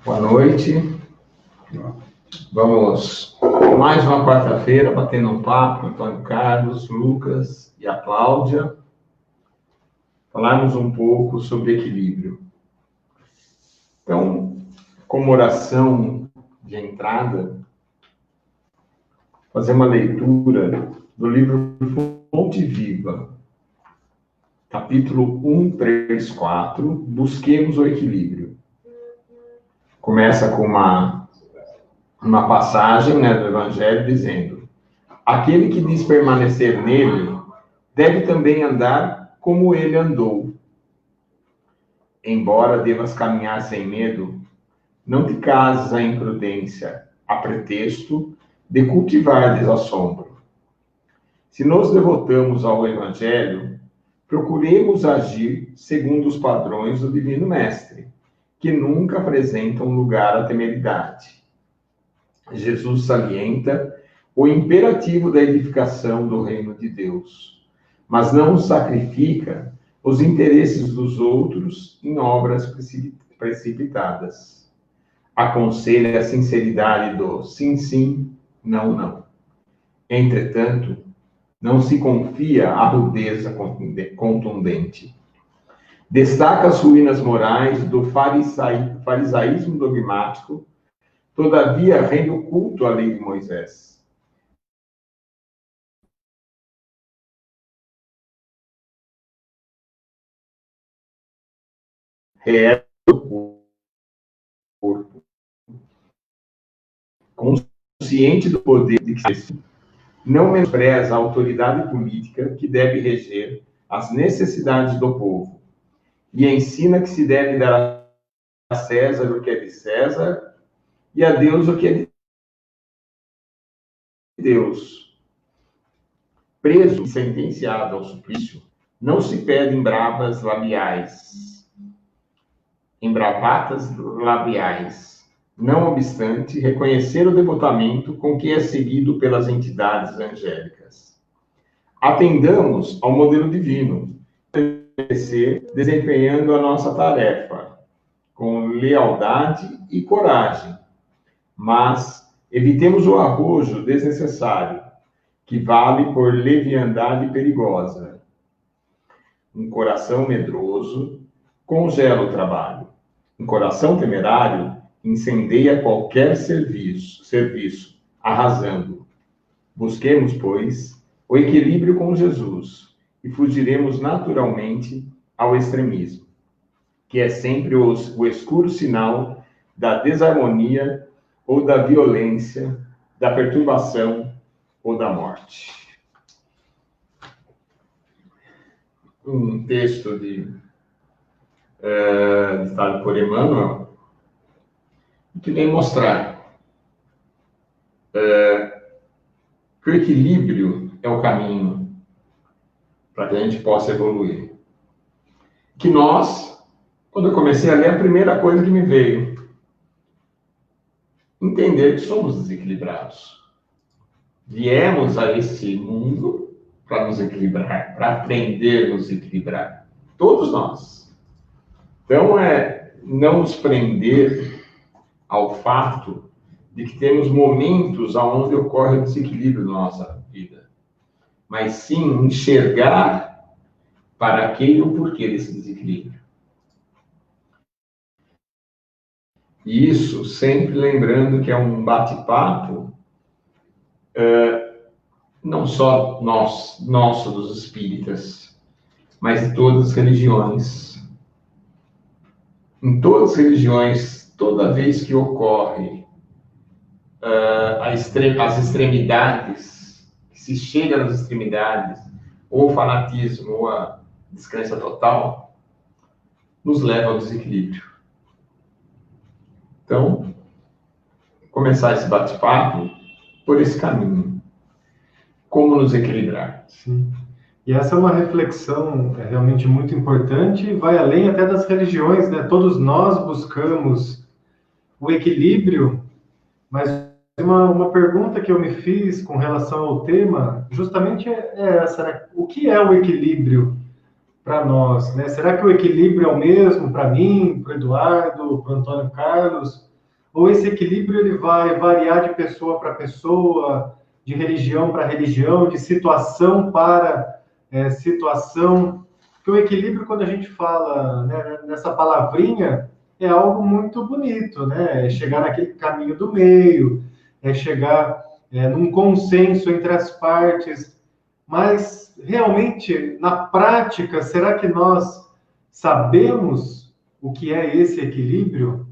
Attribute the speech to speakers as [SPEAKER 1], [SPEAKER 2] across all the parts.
[SPEAKER 1] Boa noite. Vamos mais uma quarta-feira batendo um papo com Antônio Carlos, Lucas e a Cláudia. Falarmos um pouco sobre equilíbrio. Então, como oração de entrada, fazer uma leitura do livro Fonte Viva, capítulo 1, 3, 4, Busquemos o Equilíbrio. Começa com uma passagem, do Evangelho dizendo: aquele que diz permanecer nele deve também andar como ele andou. Embora devas caminhar sem medo, não te cases à imprudência, a pretexto de cultivar desassombro. Se nos devotamos ao Evangelho, procuremos agir segundo os padrões do Divino Mestre, que nunca apresentam lugar à temeridade. Jesus salienta o imperativo da edificação do reino de Deus, mas não sacrifica os interesses dos outros em obras precipitadas. Aconselha a sinceridade do sim, sim, não, não. Entretanto, não se confia à rudeza contundente. Destaca as ruínas morais do farisaísmo dogmático, todavia rende o culto à lei de Moisés. Reergue o corpo, consciente do poder de Cristo, não menospreza a autoridade política que deve reger as necessidades do povo, e ensina que se deve dar a César o que é de César e a Deus o que é de Deus. Preso e sentenciado ao suplício, não se pedem bravatas labiais. Não obstante, reconhecer o devotamento com que é seguido pelas entidades angélicas. Atendamos ao modelo divino, desempenhando a nossa tarefa com lealdade e coragem, mas evitemos o arrojo desnecessário, que vale por leviandade perigosa. Um coração medroso congela o trabalho. Um coração temerário incendeia qualquer serviço, arrasando. Busquemos, pois, o equilíbrio com Jesus e fugiremos naturalmente ao extremismo, que é sempre o escuro sinal da desarmonia ou da violência, da perturbação ou da morte. Um texto ditado por Emmanuel, que vem mostrar que o equilíbrio é o caminho para que a gente possa evoluir. Que nós, quando eu comecei a ler, a primeira coisa que me veio, entender que somos desequilibrados. Viemos a esse mundo para nos equilibrar, para aprender a nos equilibrar. Todos nós. Então, não nos prender ao fato de que temos momentos onde ocorre o desequilíbrio na nossa vida, mas sim enxergar para aquele o porquê desse desequilíbrio. E isso sempre lembrando que é um bate-papo não só nosso dos espíritas, mas de todas as religiões. Em todas as religiões, toda vez que ocorre as extremidades, que se chega nas extremidades, ou o fanatismo, ou a descrença total, nos leva ao desequilíbrio. Então, começar esse bate-papo por esse caminho. Como nos equilibrar?
[SPEAKER 2] Sim. E essa é uma reflexão realmente muito importante e vai além até das religiões, né? Todos nós buscamos o equilíbrio, mas uma pergunta que eu me fiz com relação ao tema justamente é essa, né? O que é o equilíbrio para nós, né? Será que o equilíbrio é o mesmo para mim, para o Eduardo, para o Antônio Carlos? ou esse equilíbrio ele vai variar de pessoa para pessoa, de religião para religião, de situação para situação? Porque o equilíbrio, quando a gente fala, né, nessa palavrinha, é algo muito bonito, né? É chegar naquele caminho do meio, é chegar num consenso entre as partes. Mas, realmente, na prática, será que nós sabemos o que é esse equilíbrio?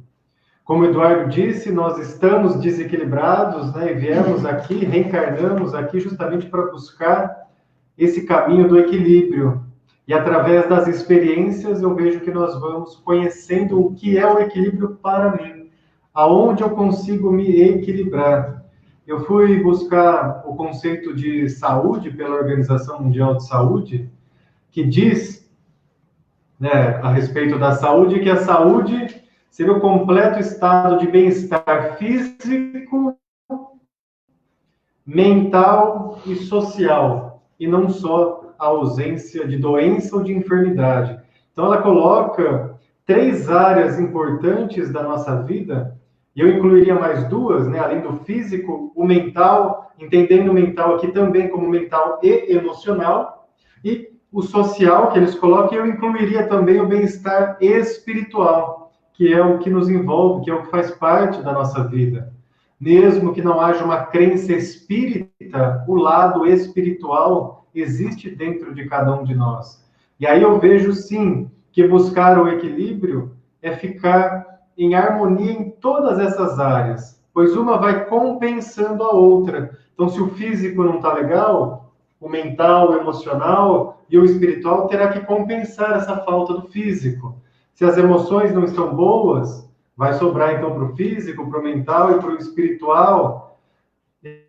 [SPEAKER 2] Como o Eduardo disse, nós estamos desequilibrados, né? E viemos aqui, reencarnamos aqui justamente para buscar esse caminho do equilíbrio. E através das experiências eu vejo que nós vamos conhecendo o que é o equilíbrio para mim, aonde eu consigo me equilibrar. Eu fui buscar o conceito de saúde pela Organização Mundial de Saúde, que diz, né, a respeito da saúde, que a saúde seria o completo estado de bem-estar físico, mental e social, e não só a ausência de doença ou de enfermidade. Então, ela coloca 3 áreas importantes da nossa vida, e eu incluiria mais 2, né? Além do físico, o mental, entendendo o mental aqui também como mental e emocional, e o social, que eles colocam, eu incluiria também o bem-estar espiritual, que é o que nos envolve, que é o que faz parte da nossa vida. Mesmo que não haja uma crença espírita, o lado espiritual existe dentro de cada um de nós. E aí eu vejo, sim, que buscar o equilíbrio é ficar em harmonia em todas essas áreas, pois uma vai compensando a outra. Então, se o físico não está legal, o mental, o emocional e o espiritual terá que compensar essa falta do físico. Se as emoções não estão boas, vai sobrar, então, para o físico, para o mental e para o espiritual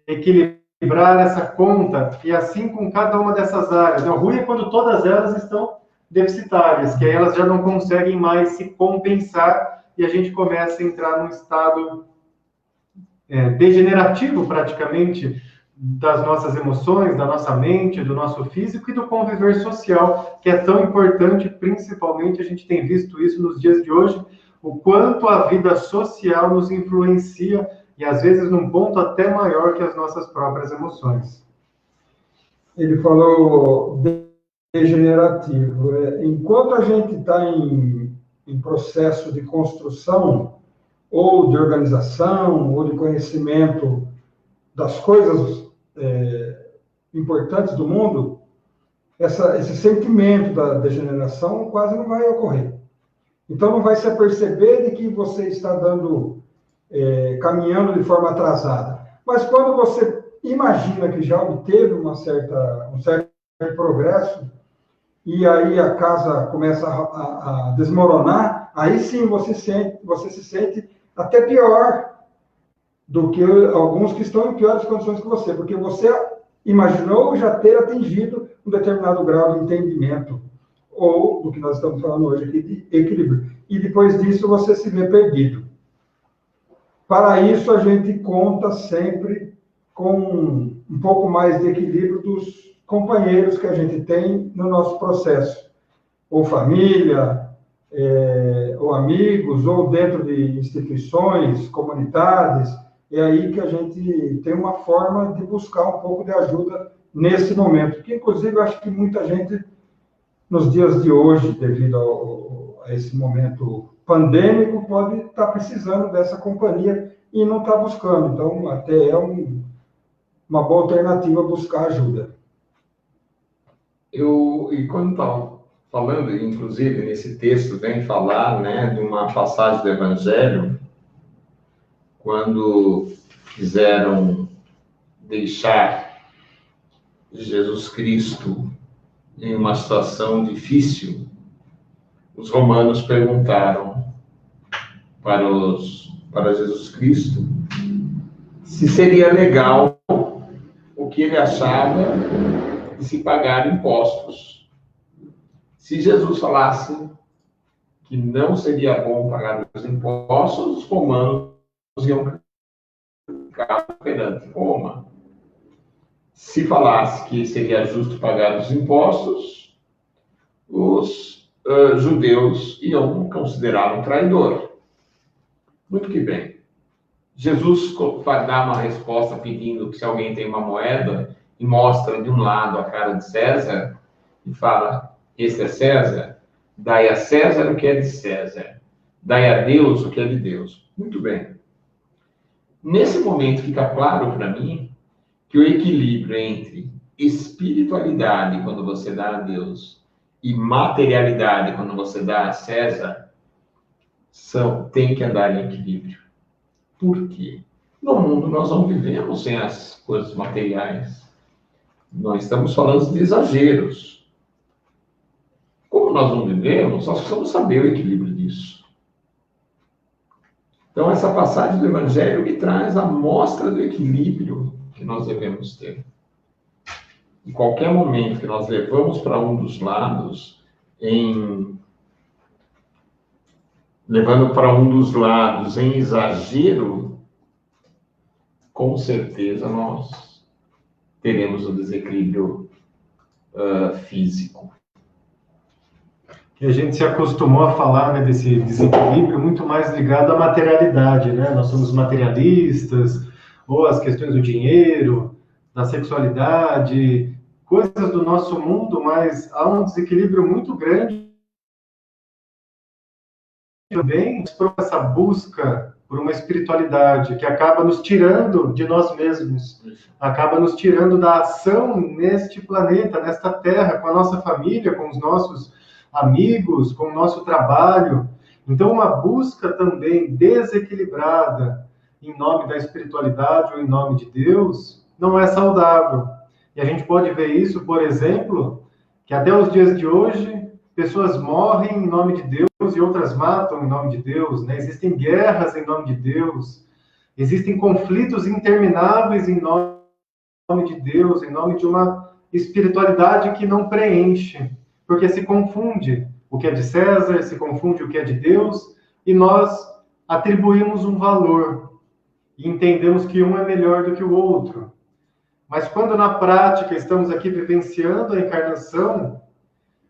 [SPEAKER 2] equilibrar essa conta, e assim com cada uma dessas áreas. O ruim é quando todas elas estão deficitárias, que aí elas já não conseguem mais se compensar e a gente começa a entrar num estado degenerativo, praticamente, das nossas emoções, da nossa mente, do nosso físico e do conviver social, que é tão importante, principalmente a gente tem visto isso nos dias de hoje, o quanto a vida social nos influencia e às vezes num ponto até maior que as nossas próprias emoções.
[SPEAKER 3] Ele falou degenerativo. Enquanto a gente está em processo de construção, ou de organização, ou de conhecimento das coisas importantes do mundo, esse sentimento da degeneração quase não vai ocorrer. Então, não vai se aperceber de que você está caminhando de forma atrasada. Mas quando você imagina que já obteve um certo progresso, e aí a casa começa a desmoronar, aí sim você se sente até pior do que alguns que estão em piores condições que você, porque você imaginou já ter atingido um determinado grau de entendimento, ou do que nós estamos falando hoje aqui, de equilíbrio. E depois disso você se vê perdido. Para isso, a gente conta sempre com um pouco mais de equilíbrio dos companheiros que a gente tem no nosso processo, ou família, ou amigos, ou dentro de instituições, comunidades. É aí que a gente tem uma forma de buscar um pouco de ajuda nesse momento, que inclusive eu acho que muita gente, nos dias de hoje, devido a esse momento pandêmico, pode estar precisando dessa companhia e não está buscando. Então, até é uma boa alternativa buscar ajuda.
[SPEAKER 1] E quando estava falando, inclusive, nesse texto, vem falar, né, de uma passagem do Evangelho, quando quiseram deixar Jesus Cristo em uma situação difícil, os romanos perguntaram para Jesus Cristo se seria legal o que ele achava de se pagar impostos. Se Jesus falasse que não seria bom pagar os impostos, os romanos iam ficar perante Roma. Se falasse que seria justo pagar os impostos, os judeus iam considerar um traidor. Muito que bem. Jesus vai dar uma resposta pedindo que se alguém tem uma moeda e mostra de um lado a cara de César e fala, esse é César, dai a César o que é de César, dai a Deus o que é de Deus. Muito bem. Nesse momento fica claro para mim que o equilíbrio entre espiritualidade, quando você dá a Deus, e materialidade, quando você dá a César, tem que andar em equilíbrio. Por quê? No mundo nós não vivemos sem as coisas materiais. Nós estamos falando de exageros. Como nós não vivemos, nós precisamos saber o equilíbrio disso. Então, essa passagem do Evangelho me traz a mostra do equilíbrio que nós devemos ter. Em qualquer momento que nós levamos para um dos lados, levando para um dos lados em exagero, com certeza nós teremos um desequilíbrio físico.
[SPEAKER 2] Que a gente se acostumou a falar, né, desse desequilíbrio muito mais ligado à materialidade, né? Nós somos materialistas, ou as questões do dinheiro, da sexualidade, coisas do nosso mundo, mas há um desequilíbrio muito grande também por essa busca por uma espiritualidade que acaba nos tirando de nós mesmos, acaba nos tirando da ação neste planeta, nesta terra, com a nossa família, com os nossos amigos, com o nosso trabalho. Então, uma busca também desequilibrada em nome da espiritualidade ou em nome de Deus não é saudável. E a gente pode ver isso, por exemplo, que até os dias de hoje, pessoas morrem em nome de Deus e outras matam em nome de Deus, né? Existem guerras em nome de Deus, existem conflitos intermináveis em nome de Deus, em nome de uma espiritualidade que não preenche, porque se confunde o que é de César, se confunde o que é de Deus, e nós atribuímos um valor e entendemos que um é melhor do que o outro. Mas quando na prática estamos aqui vivenciando a encarnação,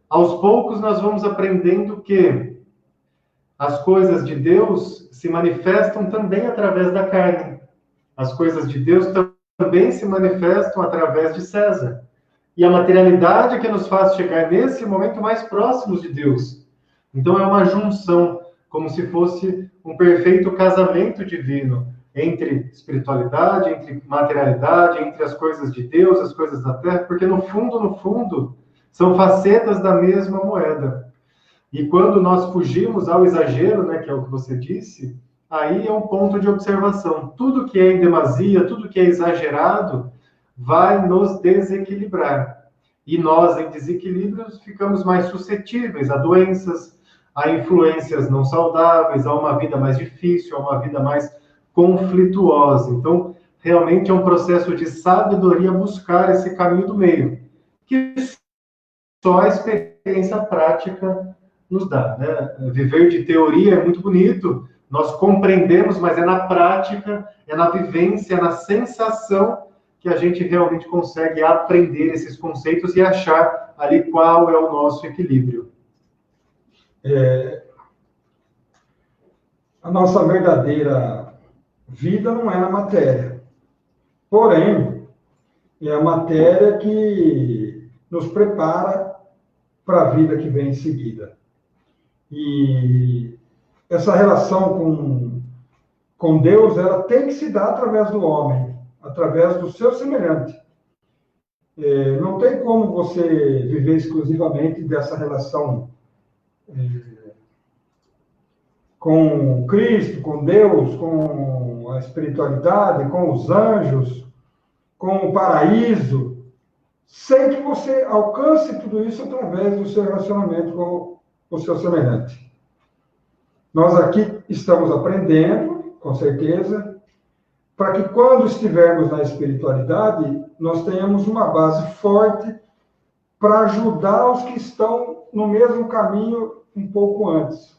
[SPEAKER 2] aos poucos nós vamos aprendendo que as coisas de Deus se manifestam também através da carne. As coisas de Deus também se manifestam através de César. E a materialidade é que nos faz chegar nesse momento mais próximos de Deus. Então é uma junção, como se fosse um perfeito casamento divino entre espiritualidade, entre materialidade, entre as coisas de Deus, as coisas da terra, porque no fundo, são facetas da mesma moeda. E quando nós fugimos ao exagero, né, que é o que você disse, aí é um ponto de observação. Tudo que é em demasia, tudo que é exagerado, vai nos desequilibrar. E nós, em desequilíbrios, ficamos mais suscetíveis a doenças, a influências não saudáveis, a uma vida mais difícil, a uma vida mais conflituosa. Então, realmente é um processo de sabedoria buscar esse caminho do meio, que só a experiência prática nos dá, né? Viver de teoria é muito bonito, nós compreendemos, mas é na prática, é na vivência, é na sensação que a gente realmente consegue aprender esses conceitos e achar ali qual é o nosso equilíbrio.
[SPEAKER 3] A nossa verdadeira vida não é a matéria. Porém, é a matéria que nos prepara para a vida que vem em seguida. E essa relação com Deus, ela tem que se dar através do homem, através do seu semelhante. Não tem como você viver exclusivamente dessa relação com Cristo, com Deus, com a espiritualidade, com os anjos, com o paraíso, sem que você alcance tudo isso através do seu relacionamento com o seu semelhante. Nós aqui estamos aprendendo, com certeza, para que quando estivermos na espiritualidade, nós tenhamos uma base forte para ajudar os que estão no mesmo caminho um pouco antes.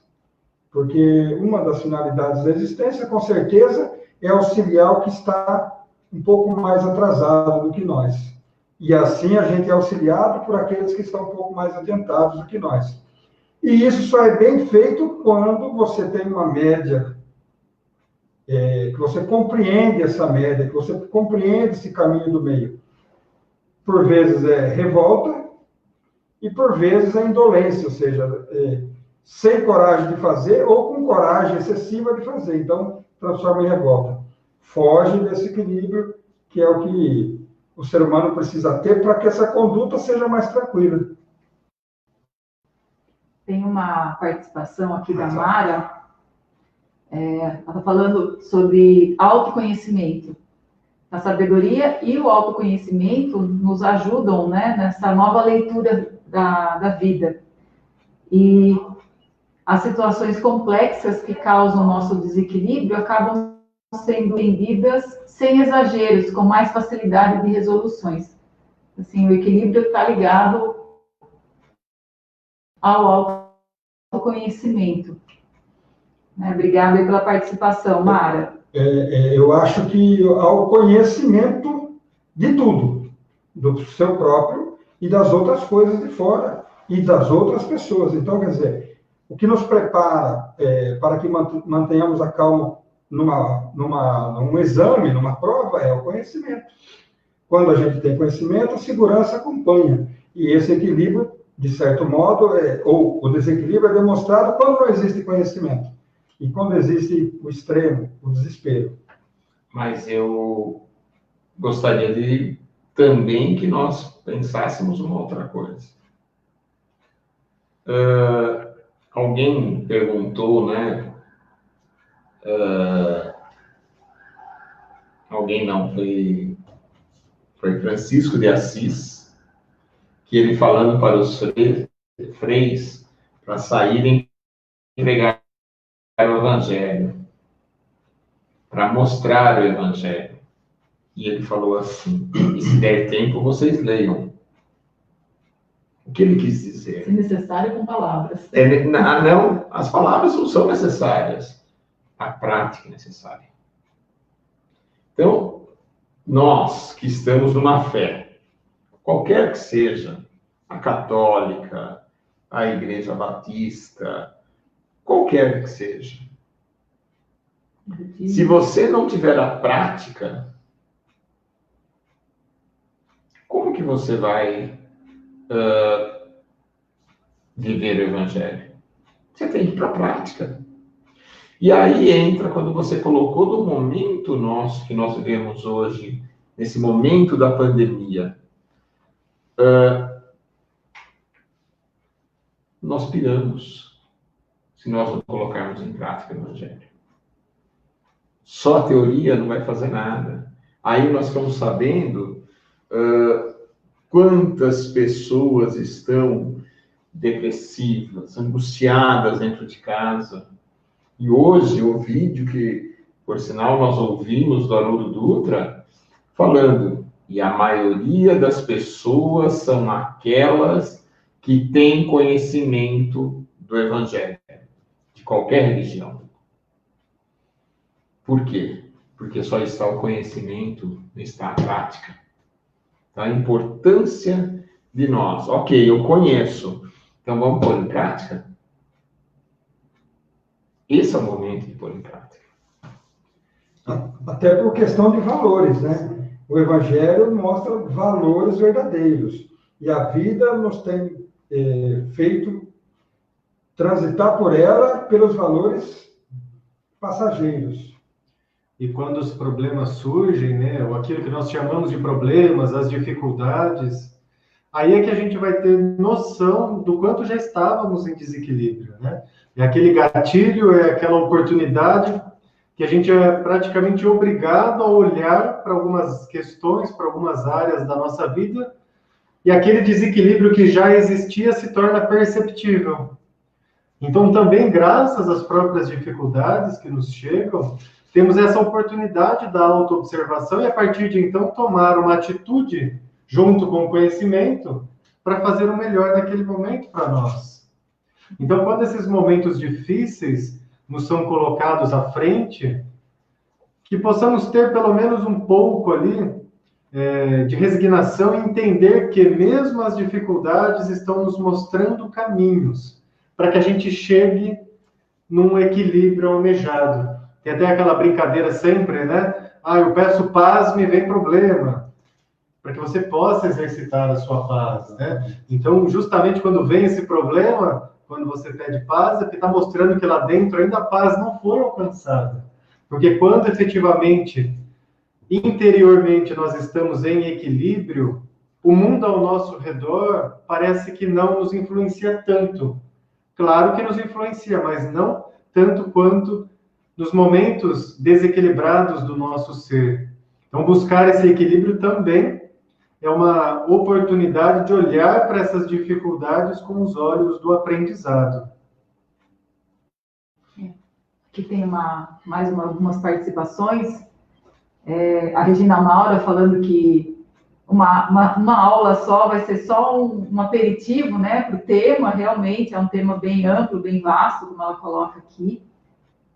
[SPEAKER 3] Porque uma das finalidades da existência, com certeza, é auxiliar o que está um pouco mais atrasado do que nós. E assim a gente é auxiliado por aqueles que estão um pouco mais adiantados do que nós. E isso só é bem feito quando você tem uma média que você compreende essa média, que você compreende esse caminho do meio. Por vezes é revolta e por vezes é indolência, ou seja, sem coragem de fazer ou com coragem excessiva de fazer. Então, transforma em revolta. Foge desse equilíbrio, que é o que o ser humano precisa ter para que essa conduta seja mais tranquila.
[SPEAKER 4] Tem uma participação aqui da Mara, ela está falando sobre autoconhecimento. A sabedoria e o autoconhecimento nos ajudam, né, nessa nova leitura da vida. E as situações complexas que causam o nosso desequilíbrio acabam sendo entendidas sem exageros, com mais facilidade de resoluções. Assim, o equilíbrio está ligado ao autoconhecimento. Obrigada pela participação, Mara.
[SPEAKER 3] Eu acho que ao conhecimento de tudo, do seu próprio e das outras coisas de fora e das outras pessoas. Então, quer dizer, o que nos prepara para que mantenhamos a calma num exame, numa prova, é o conhecimento. Quando a gente tem conhecimento, a segurança acompanha. E esse equilíbrio, de certo modo, ou o desequilíbrio é demonstrado quando não existe conhecimento. E quando existe o extremo, o desespero.
[SPEAKER 1] Mas eu gostaria de também que nós pensássemos uma outra coisa. Alguém perguntou, né? Alguém não, foi Francisco de Assis, que ele falando para os freis para saírem e pregar o Evangelho, para mostrar o Evangelho. E ele falou assim, e se der tempo, vocês leiam. O que ele quis dizer?
[SPEAKER 4] Se necessário, com palavras.
[SPEAKER 1] Não, as palavras não são necessárias. A prática é necessária. Então, nós que estamos numa fé, qualquer que seja, a católica, a igreja batista, qualquer que seja, se você não tiver a prática, como que você vai viver o Evangelho? Você tem que ir para a prática. E aí entra quando você colocou do momento nosso, que nós vivemos hoje, nesse momento da pandemia, nós piramos se nós não colocarmos em prática o Evangelho. Só a teoria não vai fazer nada. Aí nós ficamos sabendo quantas pessoas estão depressivas, angustiadas dentro de casa. E hoje, o vídeo que, por sinal, nós ouvimos do Haroldo Dutra, falando, e a maioria das pessoas são aquelas que têm conhecimento do Evangelho, de qualquer religião. Por quê? Porque só está o conhecimento, não está a prática. A importância de nós. Ok, eu conheço, então vamos pôr em prática? Esse é o momento de pôr em prática.
[SPEAKER 3] Até por questão de valores, né? O Evangelho mostra valores verdadeiros. E a vida nos tem feito transitar por ela pelos valores passageiros.
[SPEAKER 2] E quando os problemas surgem, né, ou aquilo que nós chamamos de problemas, as dificuldades, aí é que a gente vai ter noção do quanto já estávamos em desequilíbrio, né? É aquele gatilho, é aquela oportunidade que a gente é praticamente obrigado a olhar para algumas questões, para algumas áreas da nossa vida, e aquele desequilíbrio que já existia se torna perceptível. Então, também, graças às próprias dificuldades que nos chegam, temos essa oportunidade da autoobservação e, a partir de então, tomar uma atitude junto com o conhecimento para fazer o melhor naquele momento para nós. Então, quando esses momentos difíceis nos são colocados à frente, que possamos ter pelo menos um pouco ali de resignação e entender que mesmo as dificuldades estão nos mostrando caminhos para que a gente chegue num equilíbrio almejado. Tem até aquela brincadeira sempre, né? Ah, eu peço paz, me vem problema. Para que você possa exercitar a sua paz, né? Então, justamente quando vem esse problema, quando você pede paz, é porque está mostrando que lá dentro ainda a paz não foi alcançada. Porque quando efetivamente, interiormente, nós estamos em equilíbrio, o mundo ao nosso redor parece que não nos influencia tanto. Claro que nos influencia, mas não tanto quanto nos momentos desequilibrados do nosso ser. Então, buscar esse equilíbrio também é uma oportunidade de olhar para essas dificuldades com os olhos do aprendizado.
[SPEAKER 4] Aqui tem algumas participações. A Regina Maura falando que uma aula só vai ser só um aperitivo, né, para o tema. Realmente é um tema bem amplo, bem vasto, como ela coloca aqui.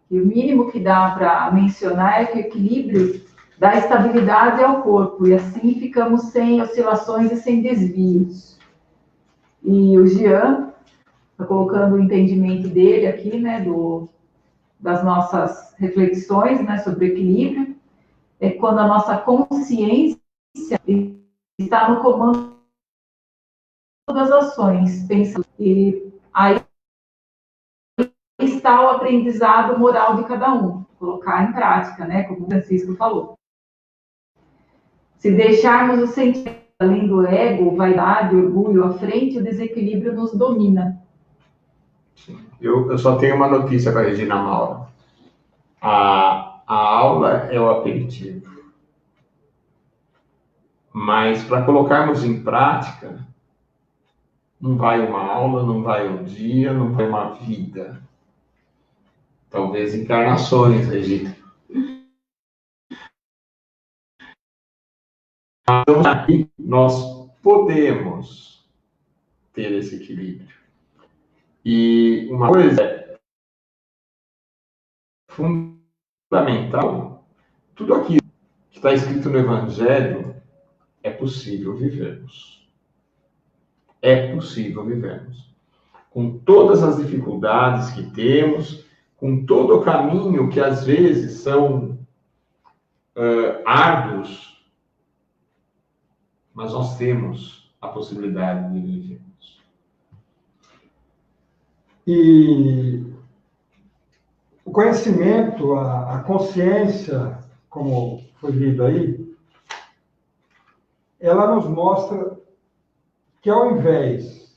[SPEAKER 4] E o mínimo que dá para mencionar é que o equilíbrio dá estabilidade ao corpo, e assim ficamos sem oscilações e sem desvios. E o Jean está colocando o entendimento dele aqui, né, das nossas reflexões, né, sobre equilíbrio, é quando a nossa consciência está no comando das ações, pensando, e aí está o aprendizado moral de cada um, colocar em prática, né, como o Francisco falou. Se deixarmos o sentimento além do ego, vaidade, orgulho à frente, o desequilíbrio nos domina.
[SPEAKER 1] Eu só tenho uma notícia para a Regina Maura. A aula é o aperitivo. Mas para colocarmos em prática, não vai uma aula, não vai um dia, não vai uma vida. Talvez encarnações, Regina. Então, aqui nós podemos ter esse equilíbrio. E uma coisa fundamental, tudo aquilo que está escrito no Evangelho é possível vivermos. É possível vivermos. Com todas as dificuldades que temos, com todo o caminho que às vezes são árduos, mas nós temos a possibilidade de vivermos.
[SPEAKER 3] E o conhecimento, a consciência, como foi lido aí, ela nos mostra que ao invés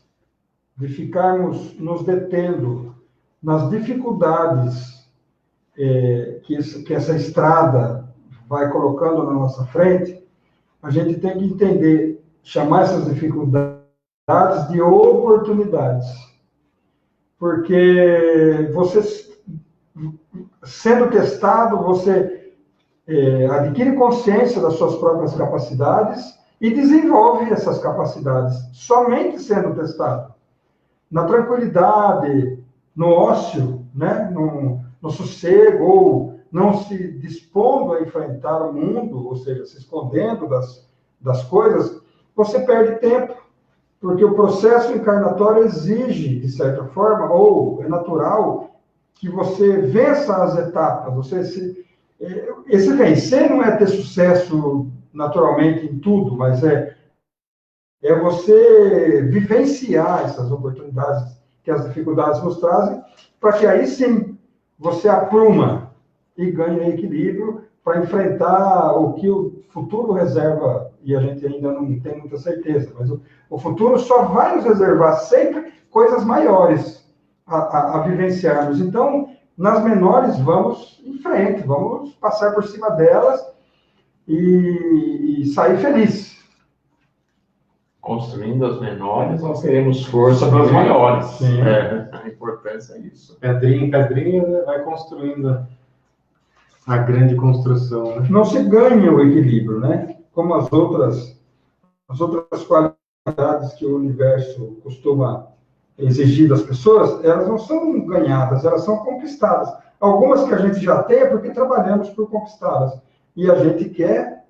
[SPEAKER 3] de ficarmos nos detendo nas dificuldades que essa estrada vai colocando na nossa frente, a gente tem que entender, chamar essas dificuldades de oportunidades. Porque você, sendo testado, você adquire consciência das suas próprias capacidades e desenvolve essas capacidades, somente sendo testado. Na tranquilidade, no ócio, né? no sossego, ou não se dispondo a enfrentar o mundo, ou seja, se escondendo das coisas, você perde tempo, porque o processo encarnatório exige, de certa forma, ou é natural, que você vença as etapas. Esse vencer não é ter sucesso naturalmente em tudo, mas é você vivenciar essas oportunidades que as dificuldades nos trazem, para que aí sim você apruma e ganhe equilíbrio para enfrentar o que o futuro reserva, e a gente ainda não tem muita certeza, mas o futuro só vai nos reservar sempre coisas maiores a vivenciarmos. Então, nas menores, vamos em frente, vamos passar por cima delas e sair feliz.
[SPEAKER 1] Construindo as menores, nós teremos força para as maiores. A importância é isso.
[SPEAKER 2] Pedrinha em pedrinha, né, vai construindo a grande construção. Né?
[SPEAKER 3] Não se ganha o equilíbrio, né? Como as outras qualidades que o universo costuma exigir das pessoas, elas não são ganhadas, elas são conquistadas. Algumas que a gente já tem é porque trabalhamos por conquistá-las. E a gente quer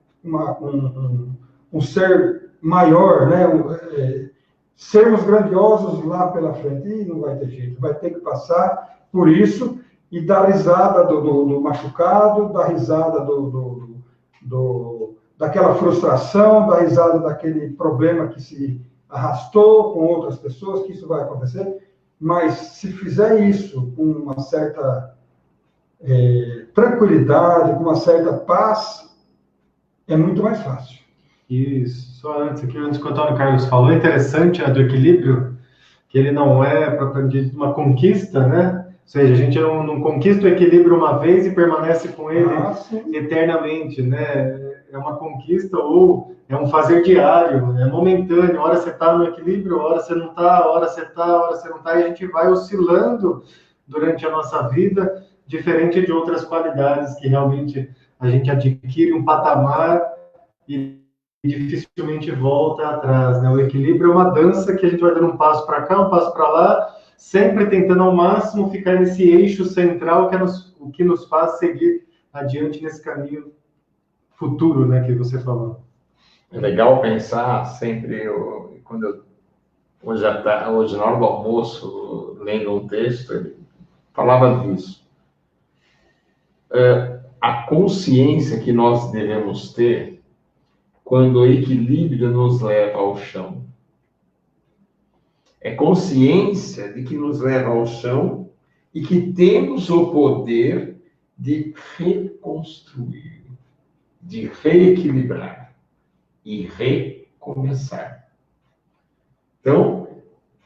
[SPEAKER 3] um ser maior, né? Sermos grandiosos lá pela frente, e não vai ter jeito, vai ter que passar por isso, e dar risada do machucado, dar risada daquela frustração, dar risada daquele problema que se arrastou com outras pessoas, que isso vai acontecer, mas se fizer isso com uma certa tranquilidade, com uma certa paz, é muito mais fácil.
[SPEAKER 2] Isso, só antes que o Antônio Carlos falou, é interessante do equilíbrio, que ele não é propriamente uma conquista, né? Ou seja, a gente não conquista o equilíbrio uma vez e permanece com ele eternamente, né? É uma conquista ou é um fazer diário, é momentâneo. Hora você está no equilíbrio, hora você não está, hora você está, hora você não está, e a gente vai oscilando durante a nossa vida, diferente de outras qualidades que realmente a gente adquire um patamar e dificilmente volta atrás, né? O equilíbrio é uma dança que a gente vai dando um passo para cá, um passo para lá, sempre tentando ao máximo ficar nesse eixo central que é o que nos faz seguir adiante nesse caminho futuro, né, que você falou.
[SPEAKER 1] É legal pensar sempre, hoje na hora do almoço, lendo um texto, ele falava disso. A consciência que nós devemos ter quando o equilíbrio nos leva ao chão. É consciência de que nos leva ao chão e que temos o poder de reconstruir, de reequilibrar e recomeçar. Então,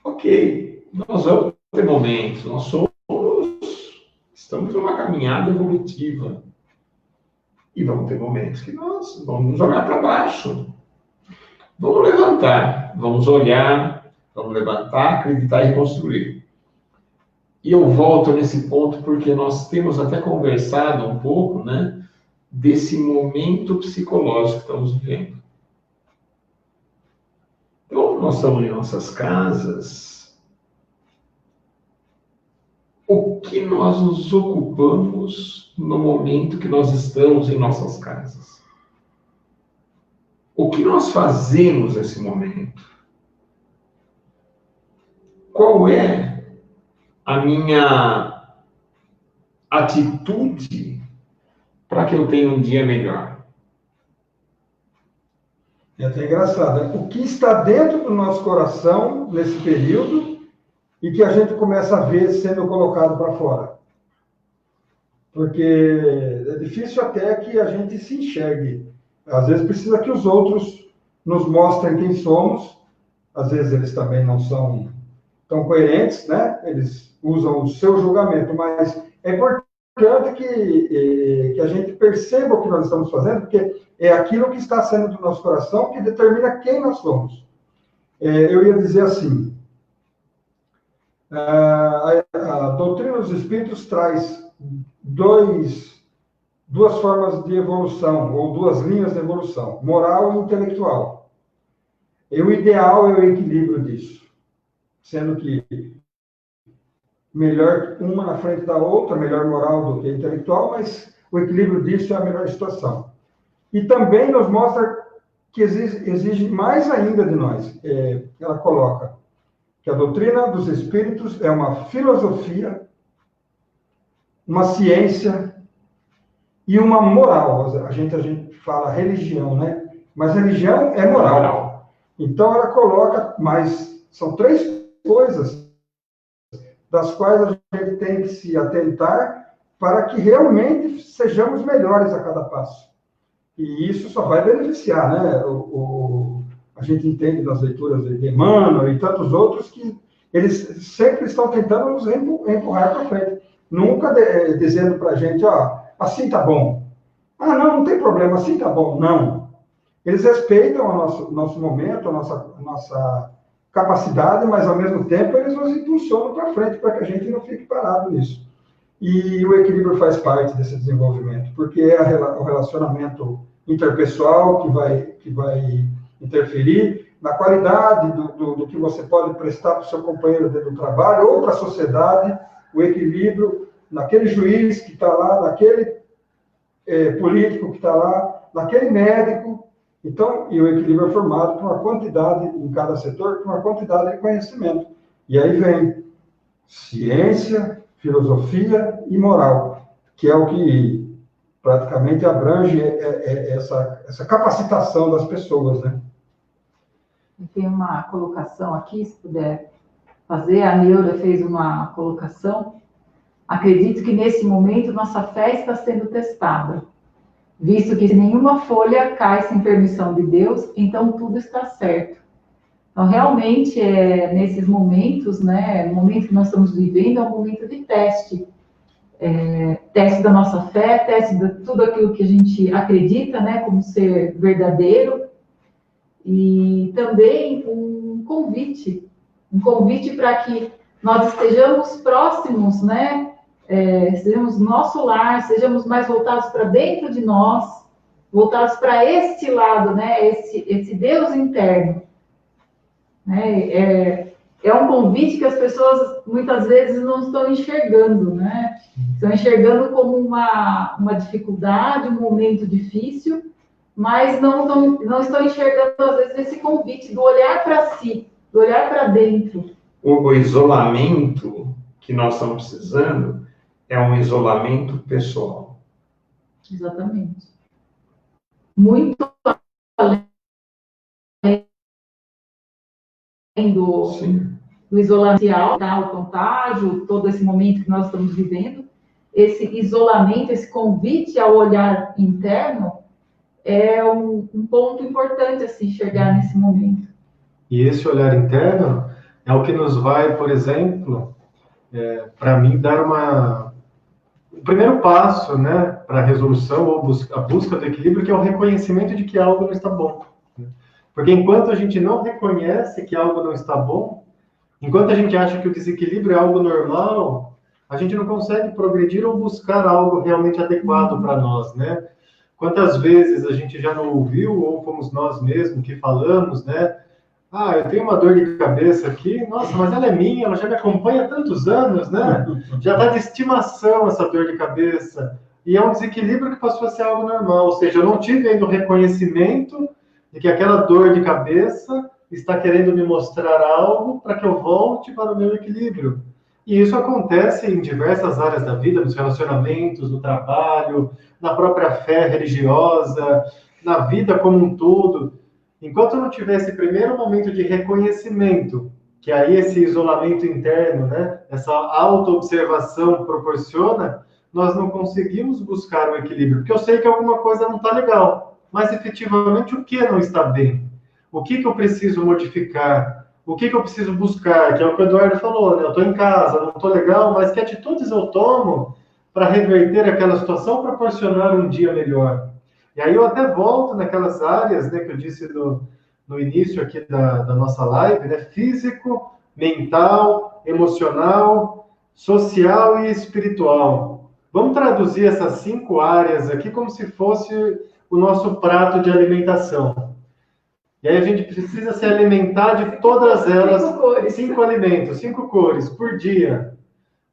[SPEAKER 1] ok, nós vamos ter momentos, estamos numa caminhada evolutiva. E vamos ter momentos que nós vamos jogar para baixo. Vamos levantar, vamos olhar, vamos levantar, acreditar e reconstruir. E eu volto nesse ponto porque nós temos até conversado um pouco, né, desse momento psicológico que estamos vivendo. Então, nós estamos em nossas casas. O que nós nos ocupamos no momento que nós estamos em nossas casas? O que nós fazemos nesse momento? Qual é a minha atitude para que eu tenha um dia melhor?
[SPEAKER 3] É até engraçado, né? O que está dentro do nosso coração nesse período e que a gente começa a ver sendo colocado para fora. Porque é difícil até que a gente se enxergue. Às vezes precisa que os outros nos mostrem quem somos. Às vezes eles também não são tão coerentes, né? Eles usam o seu julgamento, mas é importante que a gente perceba o que nós estamos fazendo, porque é aquilo que está sendo do nosso coração que determina quem nós somos. Eu ia dizer assim, a doutrina dos espíritos traz duas formas de evolução, ou duas linhas de evolução, moral e intelectual. E o ideal é o equilíbrio disso, sendo que melhor uma na frente da outra, melhor moral do que intelectual, mas o equilíbrio disso é a melhor situação. E também nos mostra que exige mais ainda de nós. Ela coloca que a doutrina dos espíritos é uma filosofia, uma ciência e uma moral. A gente fala religião, né? Mas religião é moral. Então ela coloca, mas são três coisas das quais a gente tem que se atentar para que realmente sejamos melhores a cada passo. E isso só vai beneficiar, né? A gente entende nas leituras de Emmanuel e tantos outros que eles sempre estão tentando nos empurrar para frente. Nunca dizendo para a gente, assim tá bom. Não tem problema, assim tá bom. Não. Eles respeitam o nosso momento, a nossa capacidade, mas ao mesmo tempo eles nos impulsionam para frente para que a gente não fique parado nisso. E o equilíbrio faz parte desse desenvolvimento, porque é o relacionamento interpessoal que vai interferir na qualidade do que você pode prestar para o seu companheiro dentro do trabalho ou para a sociedade, o equilíbrio naquele juiz que está lá, naquele político que está lá, naquele médico. Então, e o equilíbrio é formado por uma quantidade, em cada setor, por uma quantidade de conhecimento. E aí vem ciência, filosofia e moral, que é o que praticamente abrange essa capacitação das pessoas, né?
[SPEAKER 4] Tem uma colocação aqui, se puder fazer. A Neura fez uma colocação. Acredito que nesse momento nossa fé está sendo testada, visto que nenhuma folha cai sem permissão de Deus, então tudo está certo. Então, realmente, nesses momentos, né, o momento que nós estamos vivendo é um momento de teste. Teste da nossa fé, teste de tudo aquilo que a gente acredita, né, como ser verdadeiro. E também um convite para que nós estejamos próximos, né, sejamos no nosso lar, sejamos mais voltados para dentro de nós, voltados para este lado, né, esse Deus interno. Né? É um convite que as pessoas muitas vezes não estão enxergando, né? Estão enxergando como uma dificuldade, um momento difícil, mas não estão enxergando, às vezes, esse convite do olhar para si, do olhar para dentro.
[SPEAKER 1] O isolamento que nós estamos precisando é um isolamento pessoal.
[SPEAKER 4] Exatamente. Muito além do isolamento social, o contágio, todo esse momento que nós estamos vivendo, esse isolamento, esse convite ao olhar interno é um ponto importante a se enxergar nesse momento.
[SPEAKER 2] E esse olhar interno é o que nos vai, por exemplo, para mim, dar o primeiro passo, né, para a resolução ou a busca do equilíbrio, que é o reconhecimento de que algo não está bom. Porque enquanto a gente não reconhece que algo não está bom, enquanto a gente acha que o desequilíbrio é algo normal, a gente não consegue progredir ou buscar algo realmente adequado para nós, né? Quantas vezes a gente já não ouviu, ou fomos nós mesmos que falamos, né? Ah, eu tenho uma dor de cabeça aqui, nossa, mas ela é minha, ela já me acompanha há tantos anos, né? Já está de estimação essa dor de cabeça. E é um desequilíbrio que passou a ser algo normal, ou seja, eu não tive ainda o reconhecimento de que aquela dor de cabeça está querendo me mostrar algo para que eu volte para o meu equilíbrio. E isso acontece em diversas áreas da vida, nos relacionamentos, no trabalho, na própria fé religiosa, na vida como um todo. Enquanto não tiver esse primeiro momento de reconhecimento, que aí esse isolamento interno, né, essa autoobservação proporciona, nós não conseguimos buscar o equilíbrio, porque eu sei que alguma coisa não está legal. Mas, efetivamente, o que não está bem? O que eu preciso modificar? O que eu preciso buscar? Que é o que o Eduardo falou, né? Eu estou em casa, não estou legal, mas que atitudes eu tomo para reverter aquela situação, proporcionar um dia melhor? E aí eu até volto naquelas áreas, né, que eu disse no início aqui da nossa live, né? Físico, mental, emocional, social e espiritual. Vamos traduzir essas 5 áreas aqui como se fosse o nosso prato de alimentação. E aí a gente precisa se alimentar de todas elas, 5 alimentos, 5 cores por dia.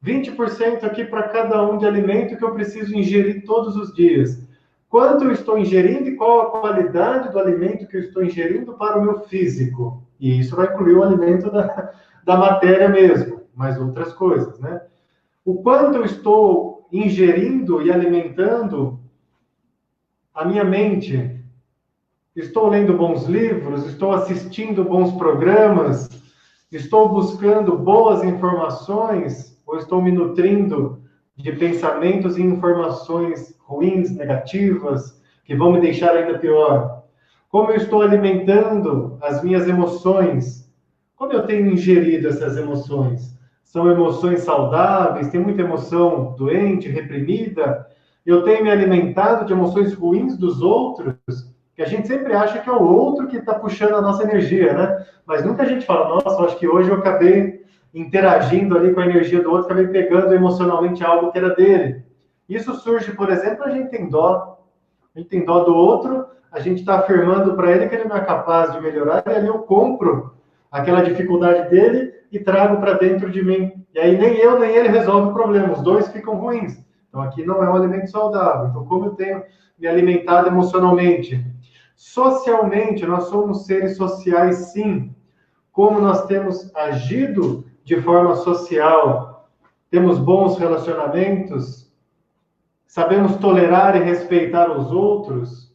[SPEAKER 2] 20% aqui para cada um de alimento que eu preciso ingerir todos os dias. Quanto eu estou ingerindo e qual a qualidade do alimento que eu estou ingerindo para o meu físico. E isso vai incluir o alimento da matéria mesmo, mas outras coisas, né? O quanto eu estou ingerindo e alimentando a minha mente. Estou lendo bons livros, estou assistindo bons programas, estou buscando boas informações ou estou me nutrindo de pensamentos e informações ruins, negativas, que vão me deixar ainda pior? Como eu estou alimentando as minhas emoções? Como eu tenho ingerido essas emoções? São emoções saudáveis? Tem muita emoção doente, reprimida? Eu tenho me alimentado de emoções ruins dos outros, que a gente sempre acha que é o outro que está puxando a nossa energia, né? Mas nunca a gente fala, nossa, acho que hoje eu acabei interagindo ali com a energia do outro, acabei pegando emocionalmente algo que era dele. Isso surge, por exemplo, a gente tem dó do outro, a gente está afirmando para ele que ele não é capaz de melhorar, e ali eu compro aquela dificuldade dele e trago para dentro de mim. E aí nem eu nem ele resolve o problema, os dois ficam ruins. Então, aqui não é um alimento saudável. Então, como eu tenho me alimentado emocionalmente? Socialmente, nós somos seres sociais, sim. Como nós temos agido de forma social? temos bons relacionamentos, sabemos tolerar e respeitar os outros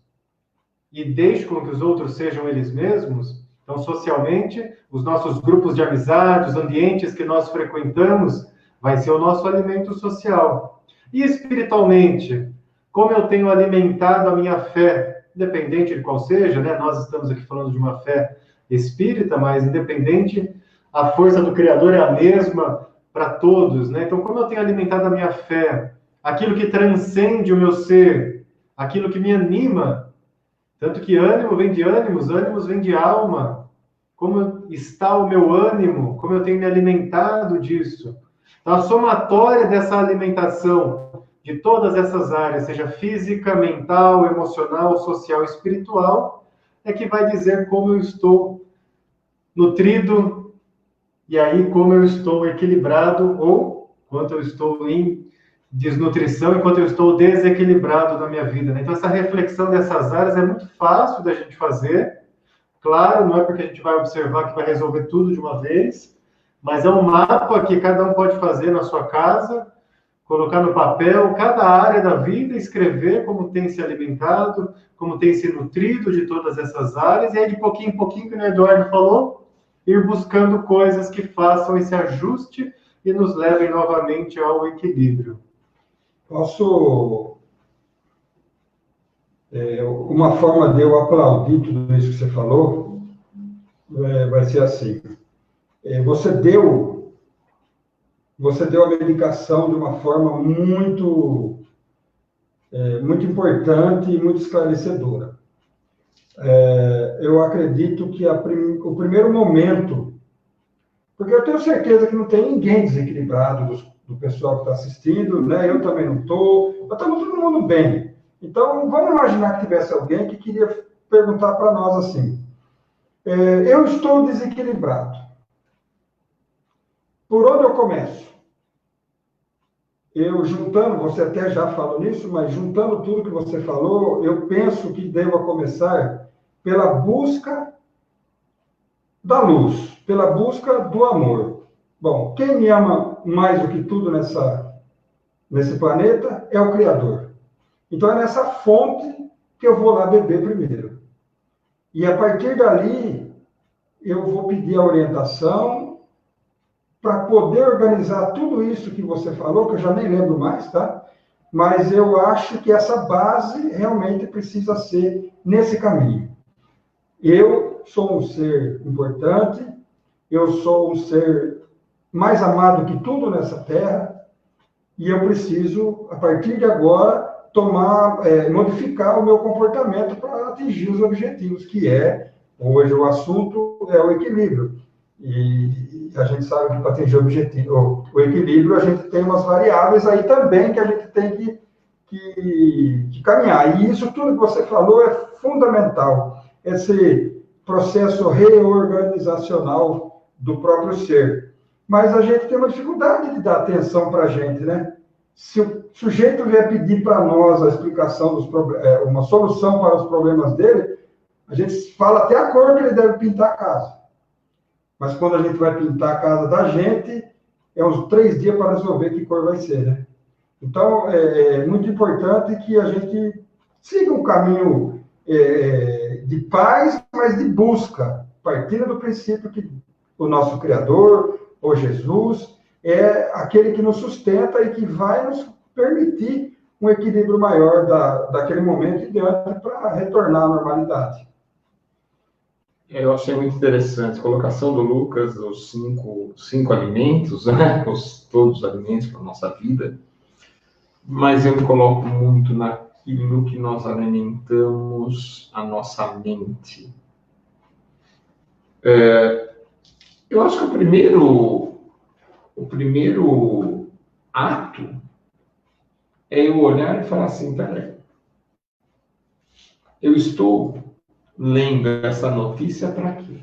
[SPEAKER 2] e deixe com que os outros sejam eles mesmos. Então, socialmente, os nossos grupos de amizade, os ambientes que nós frequentamos, vai ser o nosso alimento social. E espiritualmente, como eu tenho alimentado a minha fé, independente de qual seja, né? Nós estamos aqui falando de uma fé espírita, mas independente, a força do Criador é a mesma para todos, né? Então, como eu tenho alimentado a minha fé, aquilo que transcende o meu ser, aquilo que me anima, tanto que ânimo vem de ânimos, ânimos vem de alma. Como está o meu ânimo? Como eu tenho me alimentado disso? Então, a somatória dessa alimentação de todas essas áreas, seja física, mental, emocional, social, espiritual, é que vai dizer como eu estou nutrido e aí como eu estou equilibrado ou quanto eu estou em desnutrição, enquanto eu estou desequilibrado na minha vida, né? Então, essa reflexão dessas áreas é muito fácil da gente fazer. Claro, não é porque a gente vai observar que vai resolver tudo de uma vez, mas é um mapa que cada um pode fazer na sua casa, colocar no papel cada área da vida, escrever como tem se alimentado, como tem se nutrido de todas essas áreas, e aí de pouquinho em pouquinho, que o Eduardo falou, ir buscando coisas que façam esse ajuste e nos levem novamente ao equilíbrio.
[SPEAKER 3] Posso... uma forma de eu aplaudir tudo isso que você falou vai ser assim. Você deu a medicação de uma forma muito importante e muito esclarecedora. Eu acredito que o primeiro momento, porque eu tenho certeza que não tem ninguém desequilibrado do pessoal que está assistindo, né? Eu também não estou, estamos todo mundo bem. Então, vamos imaginar que tivesse alguém que queria perguntar para nós assim, eu estou desequilibrado. Por onde eu começo? Juntando, você até já falou nisso, mas juntando tudo que você falou, eu penso que devo começar pela busca da luz, pela busca do amor. Bom, quem me ama mais do que tudo nesse planeta é o Criador. Então, é nessa fonte que eu vou lá beber primeiro. E, a partir dali, eu vou pedir a orientação para poder organizar tudo isso que você falou, que eu já nem lembro mais, tá? Mas eu acho que essa base realmente precisa ser nesse caminho. Eu sou um ser importante, eu sou um ser mais amado que tudo nessa terra, e eu preciso, a partir de agora, modificar o meu comportamento para atingir os objetivos, que hoje o assunto é o equilíbrio. E a gente sabe que para atingir o equilíbrio, a gente tem umas variáveis aí também que a gente tem que caminhar. E isso tudo que você falou é fundamental. Esse processo reorganizacional do próprio ser. Mas a gente tem uma dificuldade de dar atenção para a gente, né? Se o sujeito vier pedir para nós a explicação uma solução para os problemas dele, a gente fala até a cor que ele deve pintar a casa. Mas quando a gente vai pintar a casa da gente, é uns 3 dias para resolver que cor vai ser, né? Então, é muito importante que a gente siga um caminho de paz, mas de busca, partindo do princípio que o nosso Criador, ou Jesus, é aquele que nos sustenta e que vai nos permitir um equilíbrio maior daquele momento em diante para retornar à normalidade.
[SPEAKER 1] Eu achei muito interessante a colocação do Lucas, os cinco alimentos, né? Todos os alimentos para a nossa vida, mas eu me coloco muito naquilo que nós alimentamos a nossa mente. Eu acho que o primeiro ato é eu olhar e falar assim, peraí, eu estou lendo essa notícia para quê?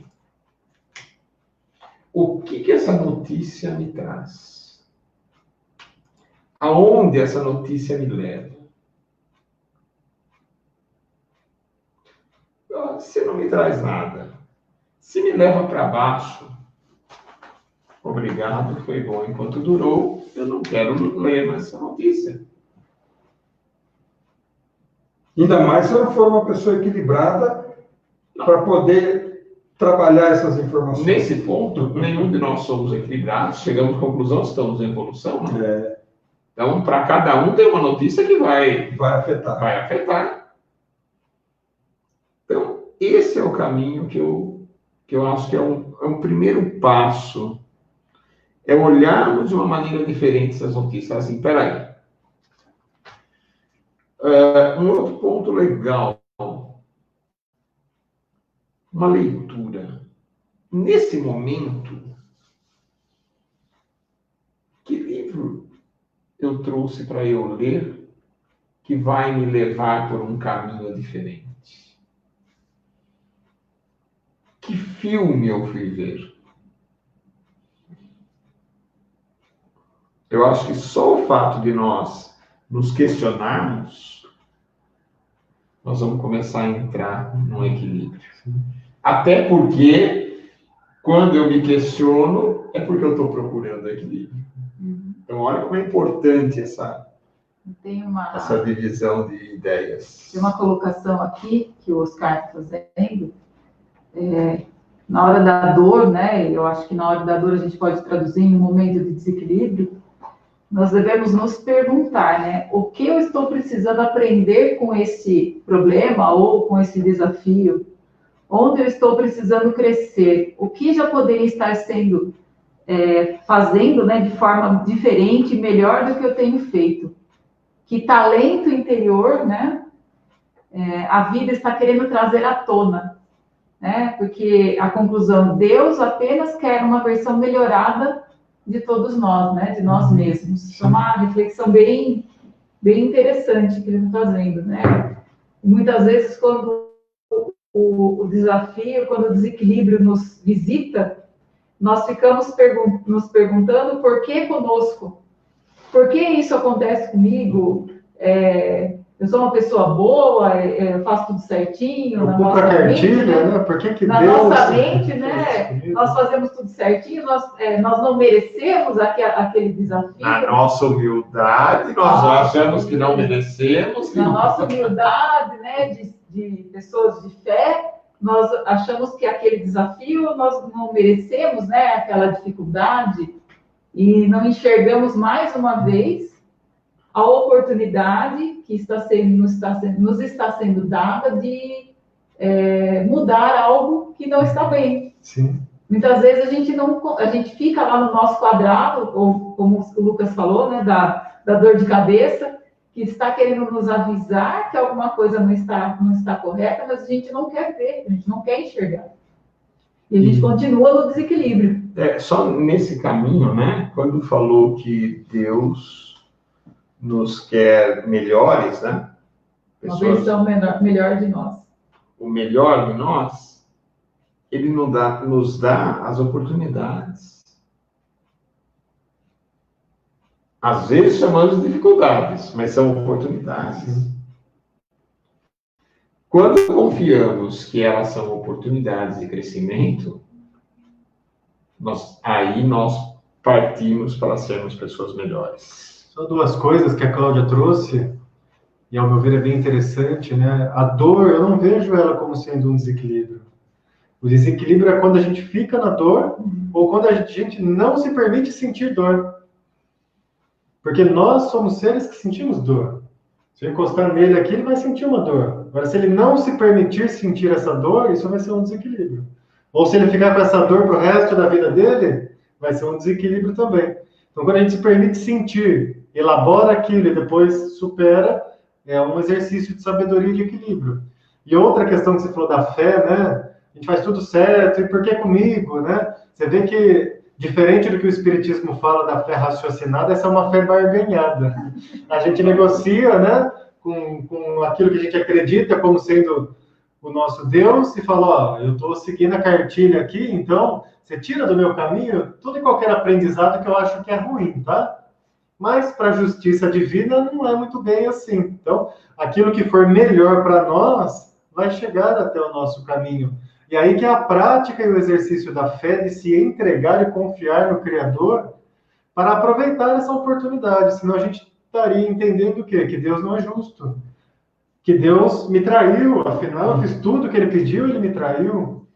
[SPEAKER 1] O que essa notícia me traz? Aonde essa notícia me leva? Se não me traz nada, se me leva para baixo, obrigado, foi bom enquanto durou, eu não quero ler mais essa notícia.
[SPEAKER 3] Ainda mais se eu não for uma pessoa equilibrada para poder trabalhar essas informações.
[SPEAKER 1] Nesse ponto, nenhum de nós somos equilibrados, chegamos à conclusão, estamos em evolução, né? Então, para cada um tem uma notícia que vai afetar. Então, esse é o caminho que eu acho que é um primeiro passo, é olharmos de uma maneira diferente essas notícias. Assim, peraí. Um outro ponto legal, uma leitura. Nesse momento, que livro eu trouxe para eu ler que vai me levar por um caminho diferente? Que filme eu fui ver? Eu acho que só o fato de nós nos questionarmos, nós vamos começar a entrar num equilíbrio. Até porque, quando eu me questiono, é porque eu estou procurando equilíbrio. Então, olha como é importante essa divisão de ideias.
[SPEAKER 4] Tem uma colocação aqui que o Oscar está fazendo. Na hora da dor, né? Eu acho que na hora da dor a gente pode traduzir em um momento de desequilíbrio. Nós devemos nos perguntar, né? O que eu estou precisando aprender com esse problema ou com esse desafio? Onde eu estou precisando crescer? O que já poderia estar sendo fazendo, né, de forma diferente, melhor do que eu tenho feito? Que talento interior, né? A vida está querendo trazer à tona, né? Porque a conclusão, Deus apenas quer uma versão melhorada de todos nós, né? De nós mesmos. É uma reflexão bem interessante que ele está fazendo, né? E muitas vezes, quando o desafio, quando o desequilíbrio nos visita, nós ficamos nos perguntando por que conosco? Por que isso acontece comigo? Eu sou uma pessoa boa, eu faço tudo certinho.
[SPEAKER 2] Eu cumpro a cartilha, né? Por que
[SPEAKER 4] na
[SPEAKER 2] Deus...
[SPEAKER 4] nossa mente, né? Nós fazemos tudo certinho, nós não merecemos aquele desafio.
[SPEAKER 1] Na nossa humildade, nós achamos que não merecemos.
[SPEAKER 4] Na nossa humildade, né? De pessoas de fé, nós achamos que aquele desafio nós não merecemos, né? Aquela dificuldade, e não enxergamos mais uma vez a oportunidade que nos está sendo dada de mudar algo que não está bem.
[SPEAKER 2] Sim.
[SPEAKER 4] Muitas vezes a gente fica lá no nosso quadrado, ou como o Lucas falou, né, da dor de cabeça, que está querendo nos avisar que alguma coisa não está correta, mas a gente não quer ver, a gente não quer enxergar. E a gente continua no desequilíbrio.
[SPEAKER 1] Só nesse caminho, né? Quando falou que Deus nos quer melhores, né?
[SPEAKER 4] Uma versão melhor de nós.
[SPEAKER 1] O melhor de nós, ele nos dá as oportunidades. Às vezes chamamos de dificuldades, mas são oportunidades. Quando confiamos que elas são oportunidades de crescimento, aí nós partimos para sermos pessoas melhores.
[SPEAKER 2] Só duas coisas que a Cláudia trouxe, e ao meu ver é bem interessante, né? A dor, eu não vejo ela como sendo um desequilíbrio. O desequilíbrio é quando a gente fica na dor, ou quando a gente não se permite sentir dor. Porque nós somos seres que sentimos dor. Se eu encostar nele aqui, ele vai sentir uma dor. Agora, se ele não se permitir sentir essa dor, isso vai ser um desequilíbrio. Ou se ele ficar com essa dor pro resto da vida dele, vai ser um desequilíbrio também. Então, quando a gente se permite sentir, elabora aquilo e depois supera, é um exercício de sabedoria e de equilíbrio. E outra questão que você falou da fé, né? A gente faz tudo certo, e por que comigo, né? Você vê que, diferente do que o Espiritismo fala da fé raciocinada, essa é uma fé barganhada. A gente negocia, né? Com aquilo que a gente acredita como sendo o nosso Deus e fala, ó, eu estou seguindo a cartilha aqui, então você tira do meu caminho todo e qualquer aprendizado que eu acho que é ruim, tá? Mas para a justiça divina não é muito bem assim. Então, aquilo que for melhor para nós vai chegar até o nosso caminho. E aí que a prática e o exercício da fé de se entregar e confiar no Criador para aproveitar essa oportunidade, senão a gente estaria entendendo o quê? Que Deus não é justo, que Deus me traiu, afinal eu fiz tudo que Ele pediu, Ele me traiu.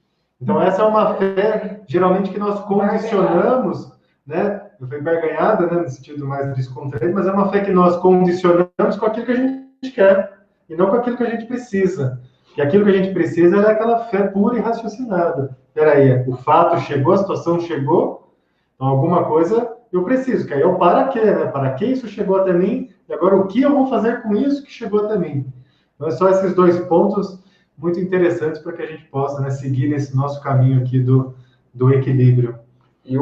[SPEAKER 2] Então essa é uma fé, geralmente, que nós condicionamos, né? Eu fui barganhada, né, no sentido mais descontraído, mas é uma fé que nós condicionamos com aquilo que a gente quer, e não com aquilo que a gente precisa. E aquilo que a gente precisa é aquela fé pura e raciocinada. Peraí, o fato chegou, a situação chegou, então alguma coisa eu preciso, que aí eu para quê, né? Para que isso chegou até mim? E agora o que eu vou fazer com isso que chegou até mim? Então, só esses 2 pontos muito interessantes para que a gente possa, né, seguir nesse nosso caminho aqui do equilíbrio.
[SPEAKER 1] E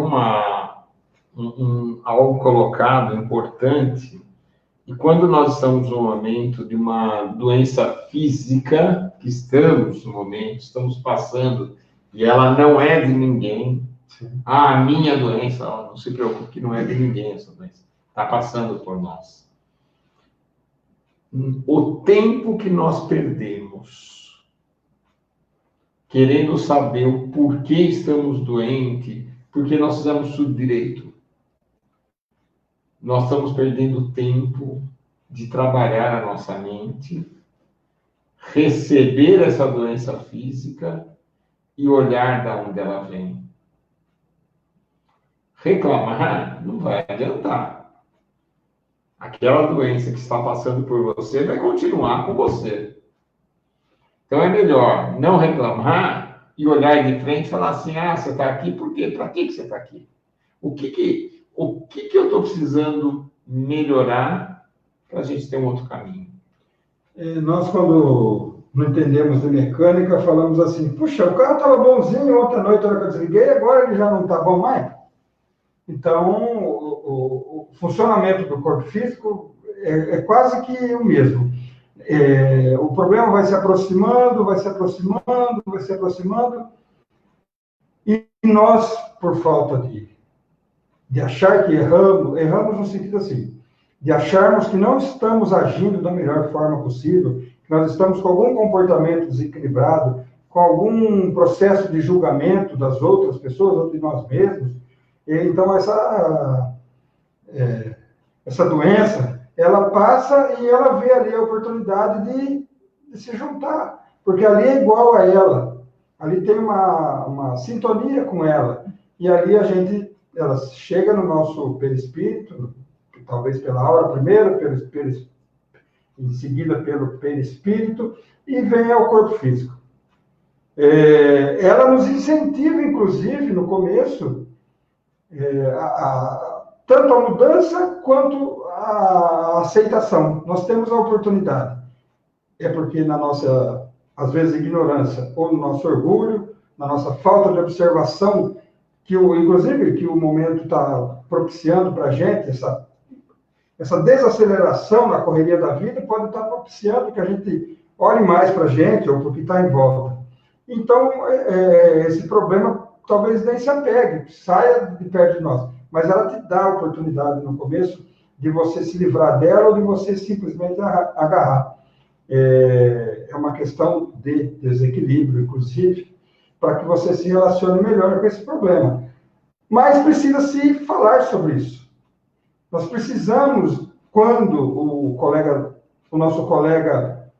[SPEAKER 1] algo colocado importante, e quando nós estamos no momento de uma doença física, que estamos no momento, estamos passando, e ela não é de ninguém, a minha doença, não se preocupe que não é de ninguém essa doença, está passando por nós. O tempo que nós perdemos querendo saber o porquê estamos doentes, porque nós fizemos tudo direito, nós estamos perdendo tempo de trabalhar a nossa mente, receber essa doença física e olhar de onde ela vem. Reclamar não vai adiantar. Aquela doença que está passando por você vai continuar com você. Então é melhor não reclamar e olhar de frente e falar assim, você está aqui por quê? Para que você está aqui? O que eu estou precisando melhorar para a gente ter um outro caminho?
[SPEAKER 3] Nós, quando não entendemos de mecânica, falamos assim, puxa, o carro estava bonzinho ontem à noite, na hora que eu desliguei, agora ele já não está bom mais. Então, o funcionamento do corpo físico é quase que o mesmo. O problema vai se aproximando, vai se aproximando, vai se aproximando, e nós, por falta de achar que erramos no sentido assim, de acharmos que não estamos agindo da melhor forma possível, que nós estamos com algum comportamento desequilibrado, com algum processo de julgamento das outras pessoas ou de nós mesmos. Então, essa doença, ela passa e ela vê ali a oportunidade de se juntar, porque ali é igual a ela, ali tem uma sintonia com ela, e ali ela chega no nosso perispírito, talvez pela aura primeiro, em seguida pelo perispírito, e vem ao corpo físico. Ela nos incentiva, inclusive, no começo, tanto a mudança quanto a aceitação. Nós temos a oportunidade. É porque na nossa, às vezes, ignorância, ou no nosso orgulho, na nossa falta de observação, inclusive, que o momento está propiciando para a gente, essa desaceleração na correria da vida pode estar propiciando que a gente olhe mais para a gente, ou para o que está em volta. Então, esse problema talvez nem se apegue, saia de perto de nós, mas ela te dá a oportunidade no começo de você se livrar dela ou de você simplesmente agarrar. É uma questão de desequilíbrio, inclusive, para que você se relacione melhor com esse problema. Mas precisa se falar sobre isso. Nós precisamos, quando o nosso colega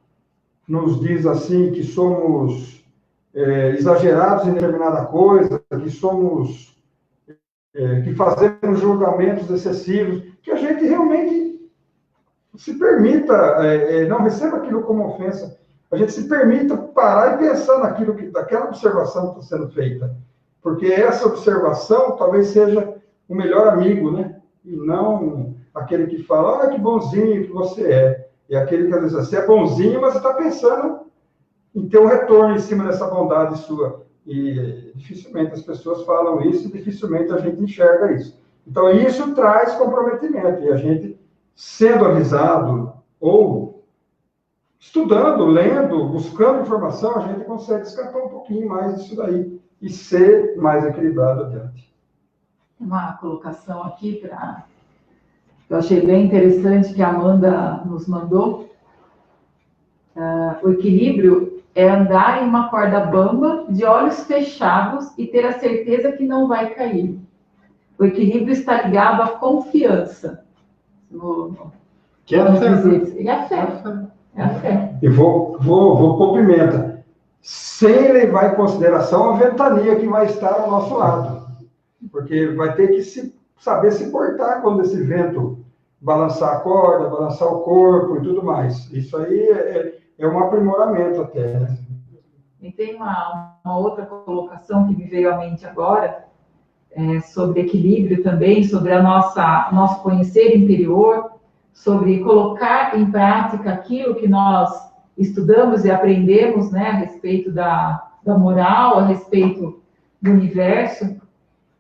[SPEAKER 3] nos diz assim que somos exagerados em determinada coisa, que fazemos julgamentos excessivos, que a gente realmente se permita, não receba aquilo como ofensa, a gente se permita parar e pensar daquela observação que está sendo feita, porque essa observação talvez seja o melhor amigo, né? E não aquele que fala, que bonzinho que você é. É aquele que às vezes você é bonzinho, mas você está pensando em ter um retorno em cima dessa bondade sua. E dificilmente as pessoas falam isso, e dificilmente a gente enxerga isso. Então, isso traz comprometimento. E a gente, sendo avisado, ou estudando, lendo, buscando informação, a gente consegue escapar um pouquinho mais disso daí e ser mais equilibrado adiante.
[SPEAKER 4] Uma colocação aqui eu achei bem interessante que a Amanda nos mandou. O equilíbrio é andar em uma corda bamba, de olhos fechados e ter a certeza que não vai cair. O equilíbrio está ligado à confiança.
[SPEAKER 2] Que é a fé.
[SPEAKER 4] E a fé. É a fé.
[SPEAKER 3] E vou pôr pimenta. Sem levar em consideração a ventania que vai estar ao nosso lado. Porque vai ter que saber se portar quando esse vento balançar a corda, balançar o corpo e tudo mais. Isso aí é um aprimoramento até, né?
[SPEAKER 4] E tem uma outra colocação que me veio à mente agora, sobre equilíbrio também, sobre nosso conhecer interior, sobre colocar em prática aquilo que nós estudamos e aprendemos, né, a respeito da moral, a respeito do universo,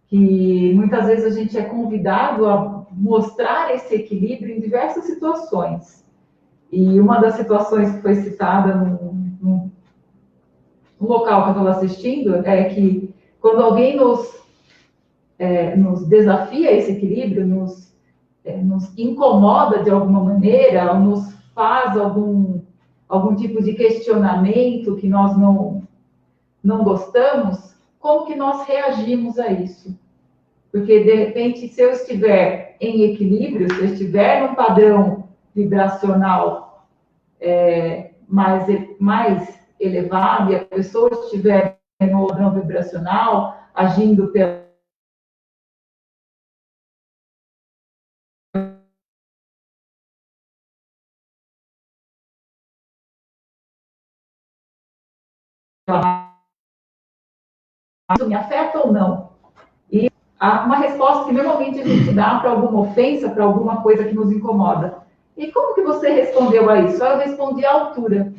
[SPEAKER 4] que muitas vezes a gente é convidado a mostrar esse equilíbrio em diversas situações. E uma das situações que foi citada no local que eu estava assistindo é que quando alguém nos desafia esse equilíbrio, nos incomoda de alguma maneira, ou nos faz algum tipo de questionamento que nós não gostamos, como que nós reagimos a isso? Porque, de repente, se eu estiver em equilíbrio, se eu estiver num padrão vibracional mais elevado, e a pessoa estiver no padrão vibracional, agindo pela isso me afeta ou não? E há uma resposta que normalmente a gente dá para alguma ofensa, para alguma coisa que nos incomoda. E como que você respondeu a isso? Eu respondi à altura.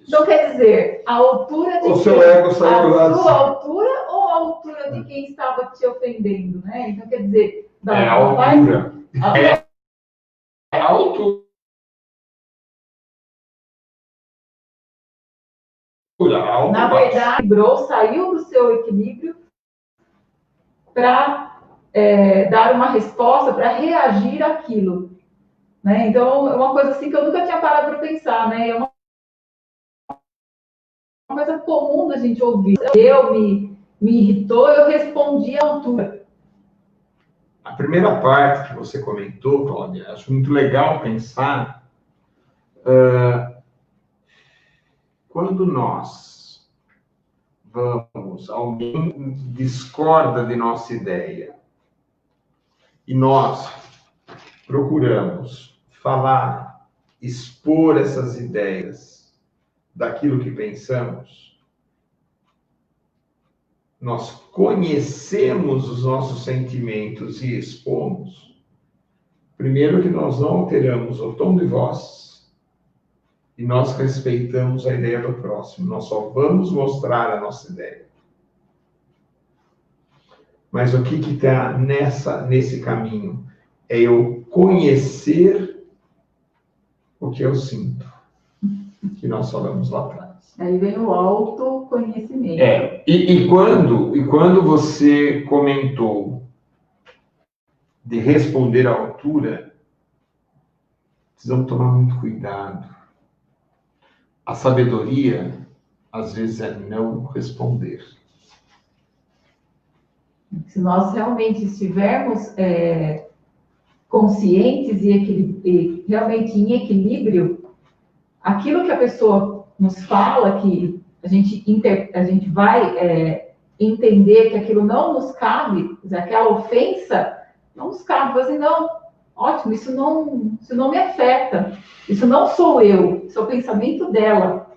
[SPEAKER 4] Então, quer dizer, a altura de
[SPEAKER 3] o seu ego saiu lá.
[SPEAKER 4] A sua altura ou a altura de quem estava te ofendendo, né? Então, quer dizer...
[SPEAKER 1] a altura. É a altura.
[SPEAKER 4] Na verdade, vibrou, saiu do seu equilíbrio para dar uma resposta, para reagir àquilo. Né? Então, é uma coisa assim que eu nunca tinha parado para pensar, né? É uma coisa comum da gente ouvir. Me irritou, eu respondi à altura.
[SPEAKER 1] A primeira parte que você comentou, Cláudia, acho muito legal pensar quando nós alguém discorda de nossa ideia e nós procuramos falar, expor essas ideias daquilo que pensamos, nós conhecemos os nossos sentimentos e expomos, primeiro que nós não alteramos o tom de voz e nós respeitamos a ideia do próximo. Nós só vamos mostrar a nossa ideia. Mas o que está nesse caminho? É eu conhecer o que eu sinto, que nós falamos lá atrás.
[SPEAKER 4] Aí vem o autoconhecimento.
[SPEAKER 1] E quando você comentou de responder à altura, precisamos tomar muito cuidado. A sabedoria, às vezes, é não responder.
[SPEAKER 4] Se nós realmente estivermos conscientes e realmente em equilíbrio, aquilo que a pessoa nos fala, que a gente vai entender que aquilo não nos cabe, aquela ofensa não nos cabe, assim, não, ótimo, isso não me afeta, isso não sou eu, isso é o pensamento dela.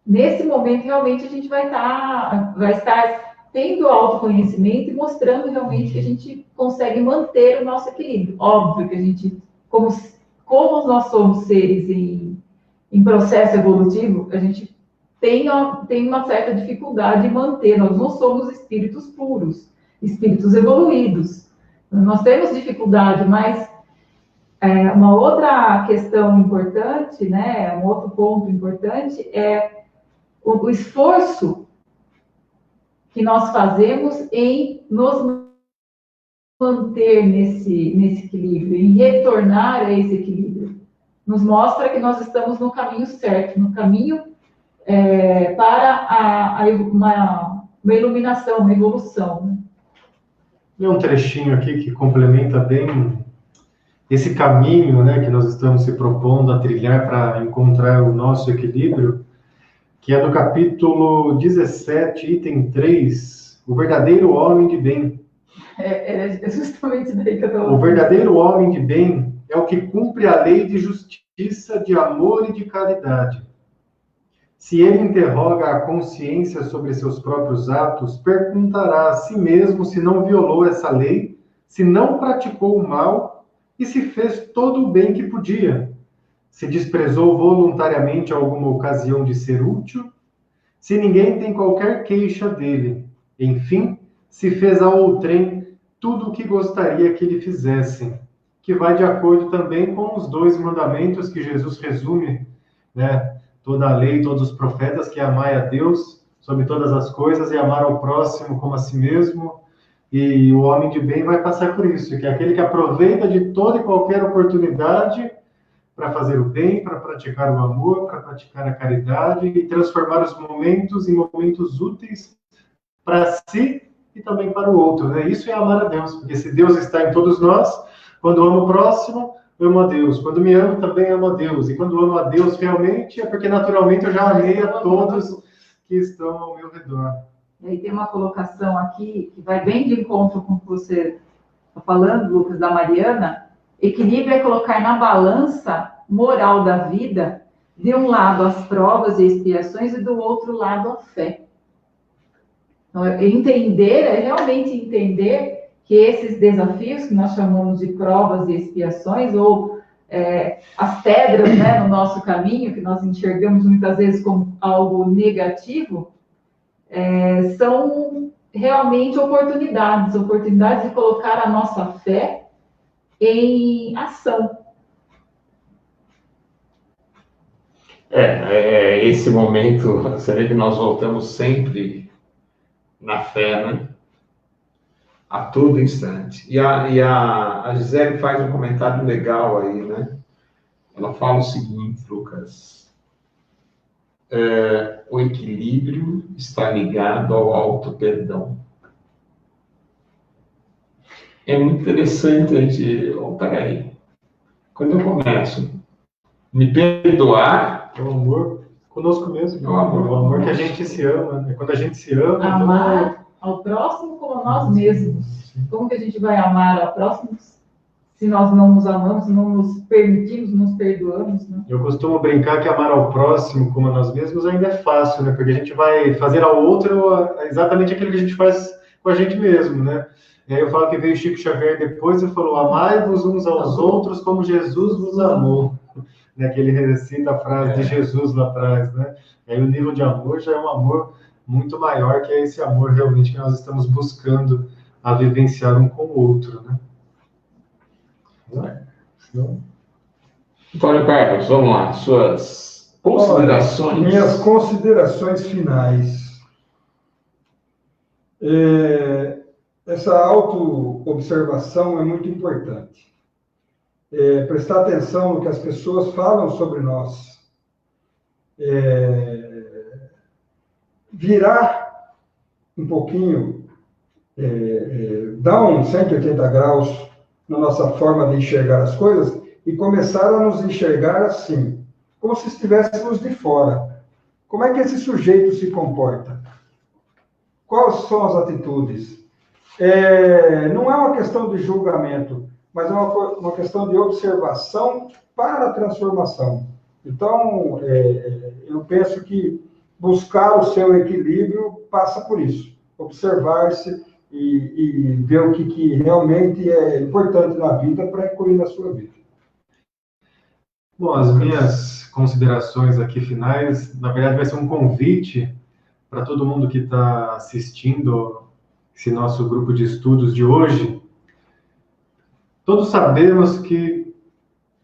[SPEAKER 4] Nesse momento, realmente, a gente vai estar tendo autoconhecimento e mostrando realmente que a gente consegue manter o nosso equilíbrio. Óbvio que a gente, como nós somos seres em processo evolutivo, a gente tem uma certa dificuldade de manter, nós não somos espíritos puros, espíritos evoluídos. Nós temos dificuldade, mas uma outra questão importante, né, um outro ponto importante é o esforço que nós fazemos em nos manter nesse equilíbrio, em retornar a esse equilíbrio. Nos mostra que nós estamos no caminho certo, no caminho para uma iluminação, uma evolução. Né?
[SPEAKER 2] ler um trechinho aqui que complementa bem esse caminho, né, que nós estamos se propondo a trilhar para encontrar o nosso equilíbrio, que é do capítulo 17, item 3, o verdadeiro homem de bem.
[SPEAKER 4] É justamente daí que eu estou...
[SPEAKER 2] O verdadeiro homem de bem é o que cumpre a lei de justiça, de amor e de caridade. Se ele interroga a consciência sobre seus próprios atos, perguntará a si mesmo se não violou essa lei, se não praticou o mal e se fez todo o bem que podia, se desprezou voluntariamente alguma ocasião de ser útil, se ninguém tem qualquer queixa dele, enfim, se fez a outrem tudo o que gostaria que lhe fizessem, que vai de acordo também com os 2 mandamentos que Jesus resume, né? Toda a lei, todos os profetas, que é amar a Deus sobre todas as coisas e amar ao próximo como a si mesmo. E o homem de bem vai passar por isso, que é aquele que aproveita de toda e qualquer oportunidade para fazer o bem, para praticar o amor, para praticar a caridade e transformar os momentos em momentos úteis para si e também para o outro, né? Isso é amar a Deus, porque se Deus está em todos nós, quando eu amo o próximo, eu amo a Deus. Quando me amo, também amo a Deus. E quando amo a Deus realmente, é porque naturalmente eu já amei a todos que estão ao meu redor.
[SPEAKER 4] E aí tem uma colocação aqui que vai bem de encontro com o que você está falando, Lucas, da Mariana. Equilíbrio é colocar na balança moral da vida, de um lado as provas e expiações e do outro lado a fé. Então, entender é realmente entender que esses desafios que nós chamamos de provas e expiações, ou as pedras, né, no nosso caminho, que nós enxergamos muitas vezes como algo negativo, são realmente oportunidades de colocar a nossa fé em ação.
[SPEAKER 1] Esse momento, você vê que nós voltamos sempre na fé, né? A todo instante. E a Gisele faz um comentário legal aí, né? Ela fala o seguinte, Lucas. O equilíbrio está ligado ao auto-perdão. É muito interessante a gente... peraí. Quando eu começo a me perdoar...
[SPEAKER 2] É o amor conosco mesmo.
[SPEAKER 1] É o amor
[SPEAKER 2] que a gente se ama. Né? Quando a gente se ama...
[SPEAKER 4] Amar ao próximo como a nós mesmos. Como que a gente vai amar ao próximo se nós não nos amamos, não nos permitimos, não nos perdoamos, né?
[SPEAKER 2] Eu costumo brincar que amar ao próximo como a nós mesmos ainda é fácil, né? Porque a gente vai fazer ao outro exatamente aquilo que a gente faz com a gente mesmo, né? E aí eu falo que veio Chico Xavier depois e falou: amai-vos uns aos outros como Jesus vos amou. Né? Que ele recita a frase de Jesus lá atrás, né? E aí o nível de amor já é um amor muito maior, que é esse amor realmente que nós estamos buscando a vivenciar um com o outro, né?
[SPEAKER 1] Antônio Carlos, vamos lá, suas considerações.
[SPEAKER 3] Olha, minhas considerações finais. Essa auto-observação é muito importante. Prestar atenção no que as pessoas falam sobre nós. Virar um pouquinho, dar um 180 graus na nossa forma de enxergar as coisas e começar a nos enxergar assim, como se estivéssemos de fora. Como é que esse sujeito se comporta? Quais são as atitudes? Não é uma questão de julgamento, mas é uma questão de observação para a transformação. Então, eu penso que buscar o seu equilíbrio passa por isso. Observar-se e ver o que realmente é importante na vida para incluir na sua vida.
[SPEAKER 2] Bom, as minhas considerações aqui finais, na verdade, vai ser um convite para todo mundo que está assistindo esse nosso grupo de estudos de hoje. Todos sabemos que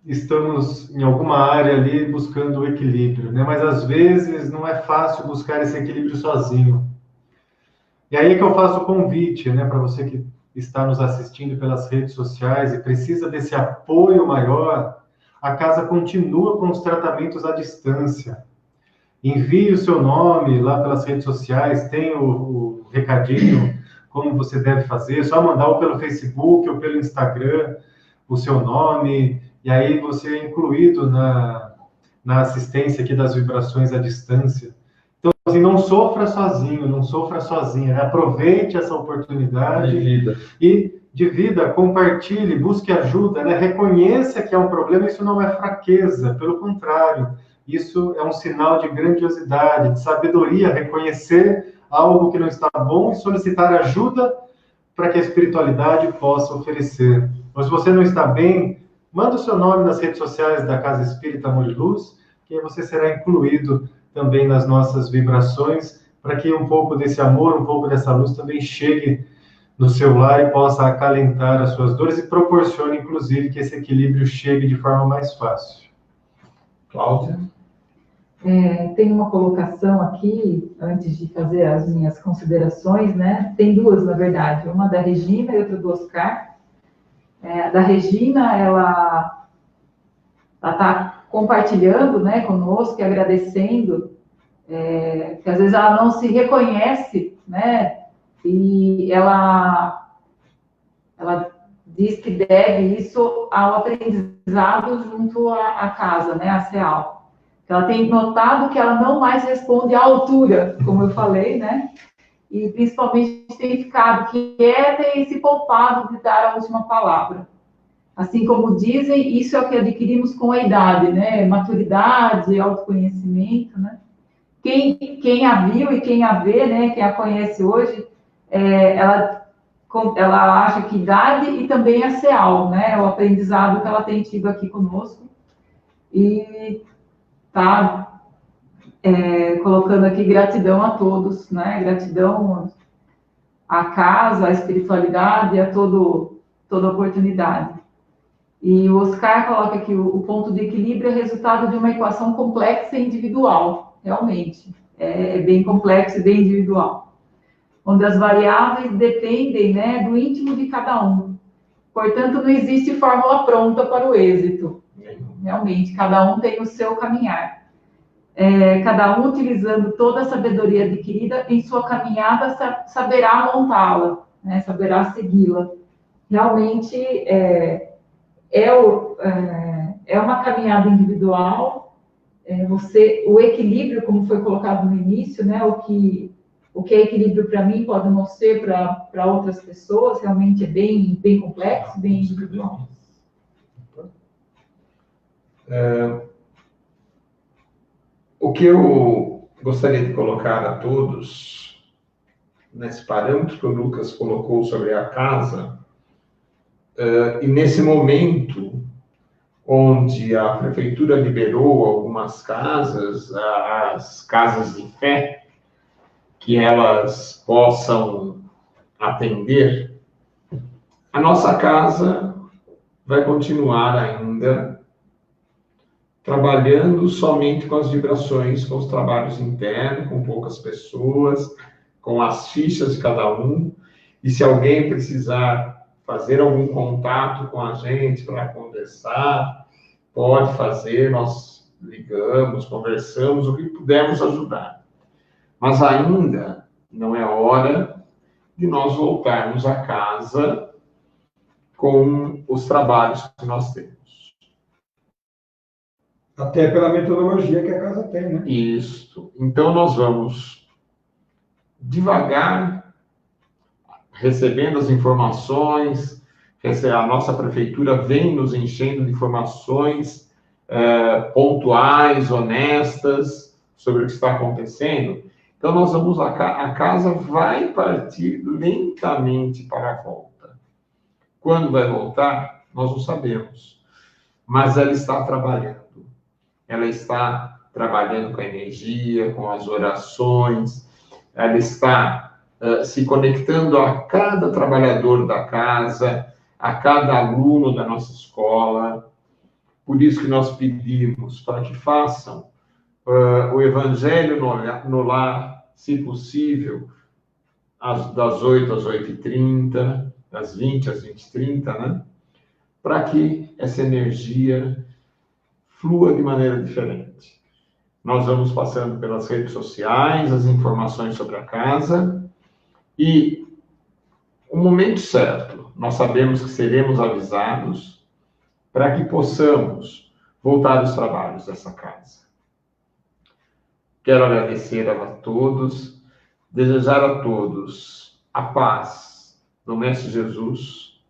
[SPEAKER 2] estamos em alguma área ali buscando o equilíbrio, né? Mas às vezes não é fácil buscar esse equilíbrio sozinho. E aí é que eu faço o convite, né, para você que está nos assistindo pelas redes sociais e precisa desse apoio maior. A casa continua com os tratamentos à distância. Envie o seu nome lá pelas redes sociais, tem o recadinho como você deve fazer, só mandar ou pelo Facebook ou pelo Instagram o seu nome, e aí você é incluído na assistência aqui das vibrações à distância. Então, assim, não sofra sozinho, não sofra sozinha, né? Aproveite essa oportunidade e divida, compartilhe, busque ajuda, né? Reconheça que é um problema, isso não é fraqueza, pelo contrário, isso é um sinal de grandiosidade, de sabedoria, reconhecer algo que não está bom e solicitar ajuda para que a espiritualidade possa oferecer. Mas se você não está bem, manda o seu nome nas redes sociais da Casa Espírita Amor e Luz, que aí você será incluído também nas nossas vibrações, para que um pouco desse amor, um pouco dessa luz também chegue no seu lar e possa acalentar as suas dores e proporcione, inclusive, que esse equilíbrio chegue de forma mais fácil.
[SPEAKER 1] Cláudia?
[SPEAKER 4] Tem uma colocação aqui, antes de fazer as minhas considerações, né? Tem duas, na verdade, uma da Regina e outra do Oscar. Da Regina, ela está compartilhando, né, conosco e agradecendo, que às vezes ela não se reconhece, né? E ela diz que deve isso ao aprendizado junto à casa, né, a CEAL. Ela tem notado que ela não mais responde à altura, como eu falei, né? E principalmente tem ficado quieta e se poupado de dar a última palavra. Assim como dizem, isso é o que adquirimos com a idade, né? Maturidade, autoconhecimento, né? Quem a viu e quem a vê, né? Quem a conhece hoje, ela acha que idade e também a CEAL, né? O aprendizado que ela tem tido aqui conosco. E tá colocando aqui gratidão a todos, né? Gratidão à casa, à espiritualidade, a toda oportunidade. E o Oscar coloca que o ponto de equilíbrio é resultado de uma equação complexa e individual, realmente. É bem complexo e bem individual. Onde as variáveis dependem, né, do íntimo de cada um. Portanto, não existe fórmula pronta para o êxito. Realmente, cada um tem o seu caminhar. Cada um utilizando toda a sabedoria adquirida em sua caminhada saberá montá-la, né, saberá segui-la. Realmente, é uma caminhada individual. O equilíbrio, como foi colocado no início, né, o que é equilíbrio para mim pode não ser para outras pessoas, realmente é bem, bem complexo, bem individual.
[SPEAKER 1] O que eu gostaria de colocar a todos, nesse parâmetro que o Lucas colocou sobre a casa, e nesse momento onde a prefeitura liberou algumas casas, as casas de fé, que elas possam atender, a nossa casa vai continuar ainda trabalhando somente com as vibrações, com os trabalhos internos, com poucas pessoas, com as fichas de cada um. E se alguém precisar fazer algum contato com a gente para conversar, pode fazer, nós ligamos, conversamos, o que pudermos ajudar. Mas ainda não é hora de nós voltarmos a casa com os trabalhos que nós temos.
[SPEAKER 3] Até pela metodologia que a casa tem, né?
[SPEAKER 1] Isso. Então, nós vamos devagar, recebendo as informações, a nossa prefeitura vem nos enchendo de informações pontuais, honestas, sobre o que está acontecendo. Então, nós vamos, a casa vai partir lentamente para a volta. Quando vai voltar, nós não sabemos. Mas ela está trabalhando. Ela está trabalhando com a energia, com as orações, ela está se conectando a cada trabalhador da casa, a cada aluno da nossa escola. Por isso que nós pedimos para que façam o Evangelho no lar, se possível, das 8 às 8h30, das 20 às 20h30, né? Para que essa energia flua de maneira diferente. Nós vamos passando pelas redes sociais, as informações sobre a casa, e o momento certo. Nós sabemos que seremos avisados para que possamos voltar aos trabalhos dessa casa. Quero agradecer a todos, desejar a todos a paz do Mestre Jesus.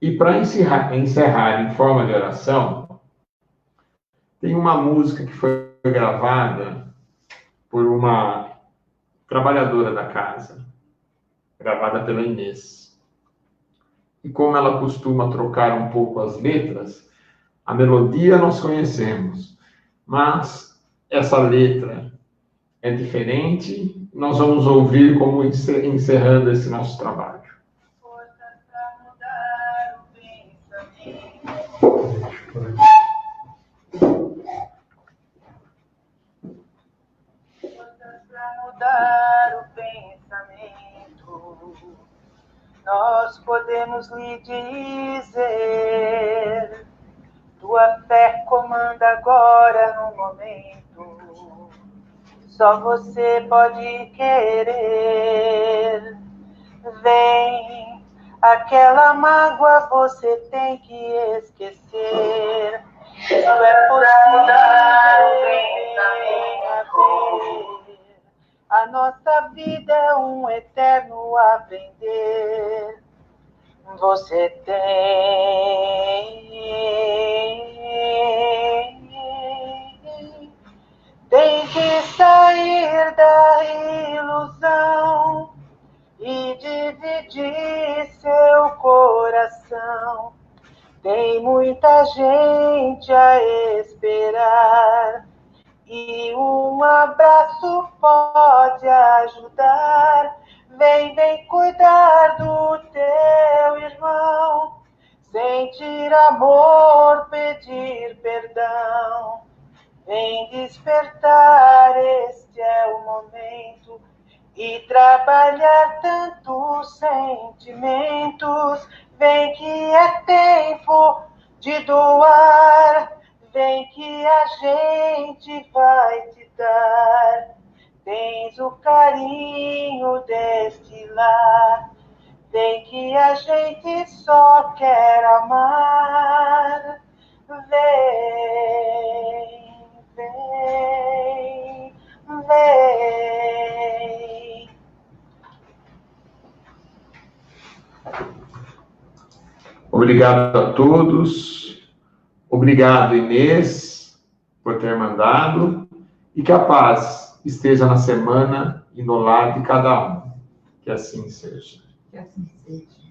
[SPEAKER 1] E para encerrar em forma de oração, tem uma música que foi gravada por uma trabalhadora da casa, gravada pela Inês. E como ela costuma trocar um pouco as letras, a melodia nós conhecemos, mas essa letra é diferente. Nós vamos ouvir como encerrando esse nosso trabalho.
[SPEAKER 5] Forças para mudar o pensamento. Forças para mudar o pensamento. Nós podemos lhe dizer: tua fé comanda agora no momento. Só você pode querer. Vem, aquela mágoa você tem que esquecer. Isso é possível. A nossa vida é um eterno aprender. Você tem que sair da ilusão e dividir seu coração. Tem muita gente a esperar e um abraço pode ajudar. Vem cuidar do teu irmão, sentir amor, pedir perdão. Vem despertar, este é o momento, e trabalhar tantos sentimentos. Vem que é tempo de doar, vem que a gente vai te dar. Tens o carinho deste lar, vem que a gente só quer amar. Vem.
[SPEAKER 1] Obrigado a todos. Obrigado, Inês, por ter mandado. E que a paz esteja na semana e no lar de cada um. Que assim seja.
[SPEAKER 4] Que assim seja.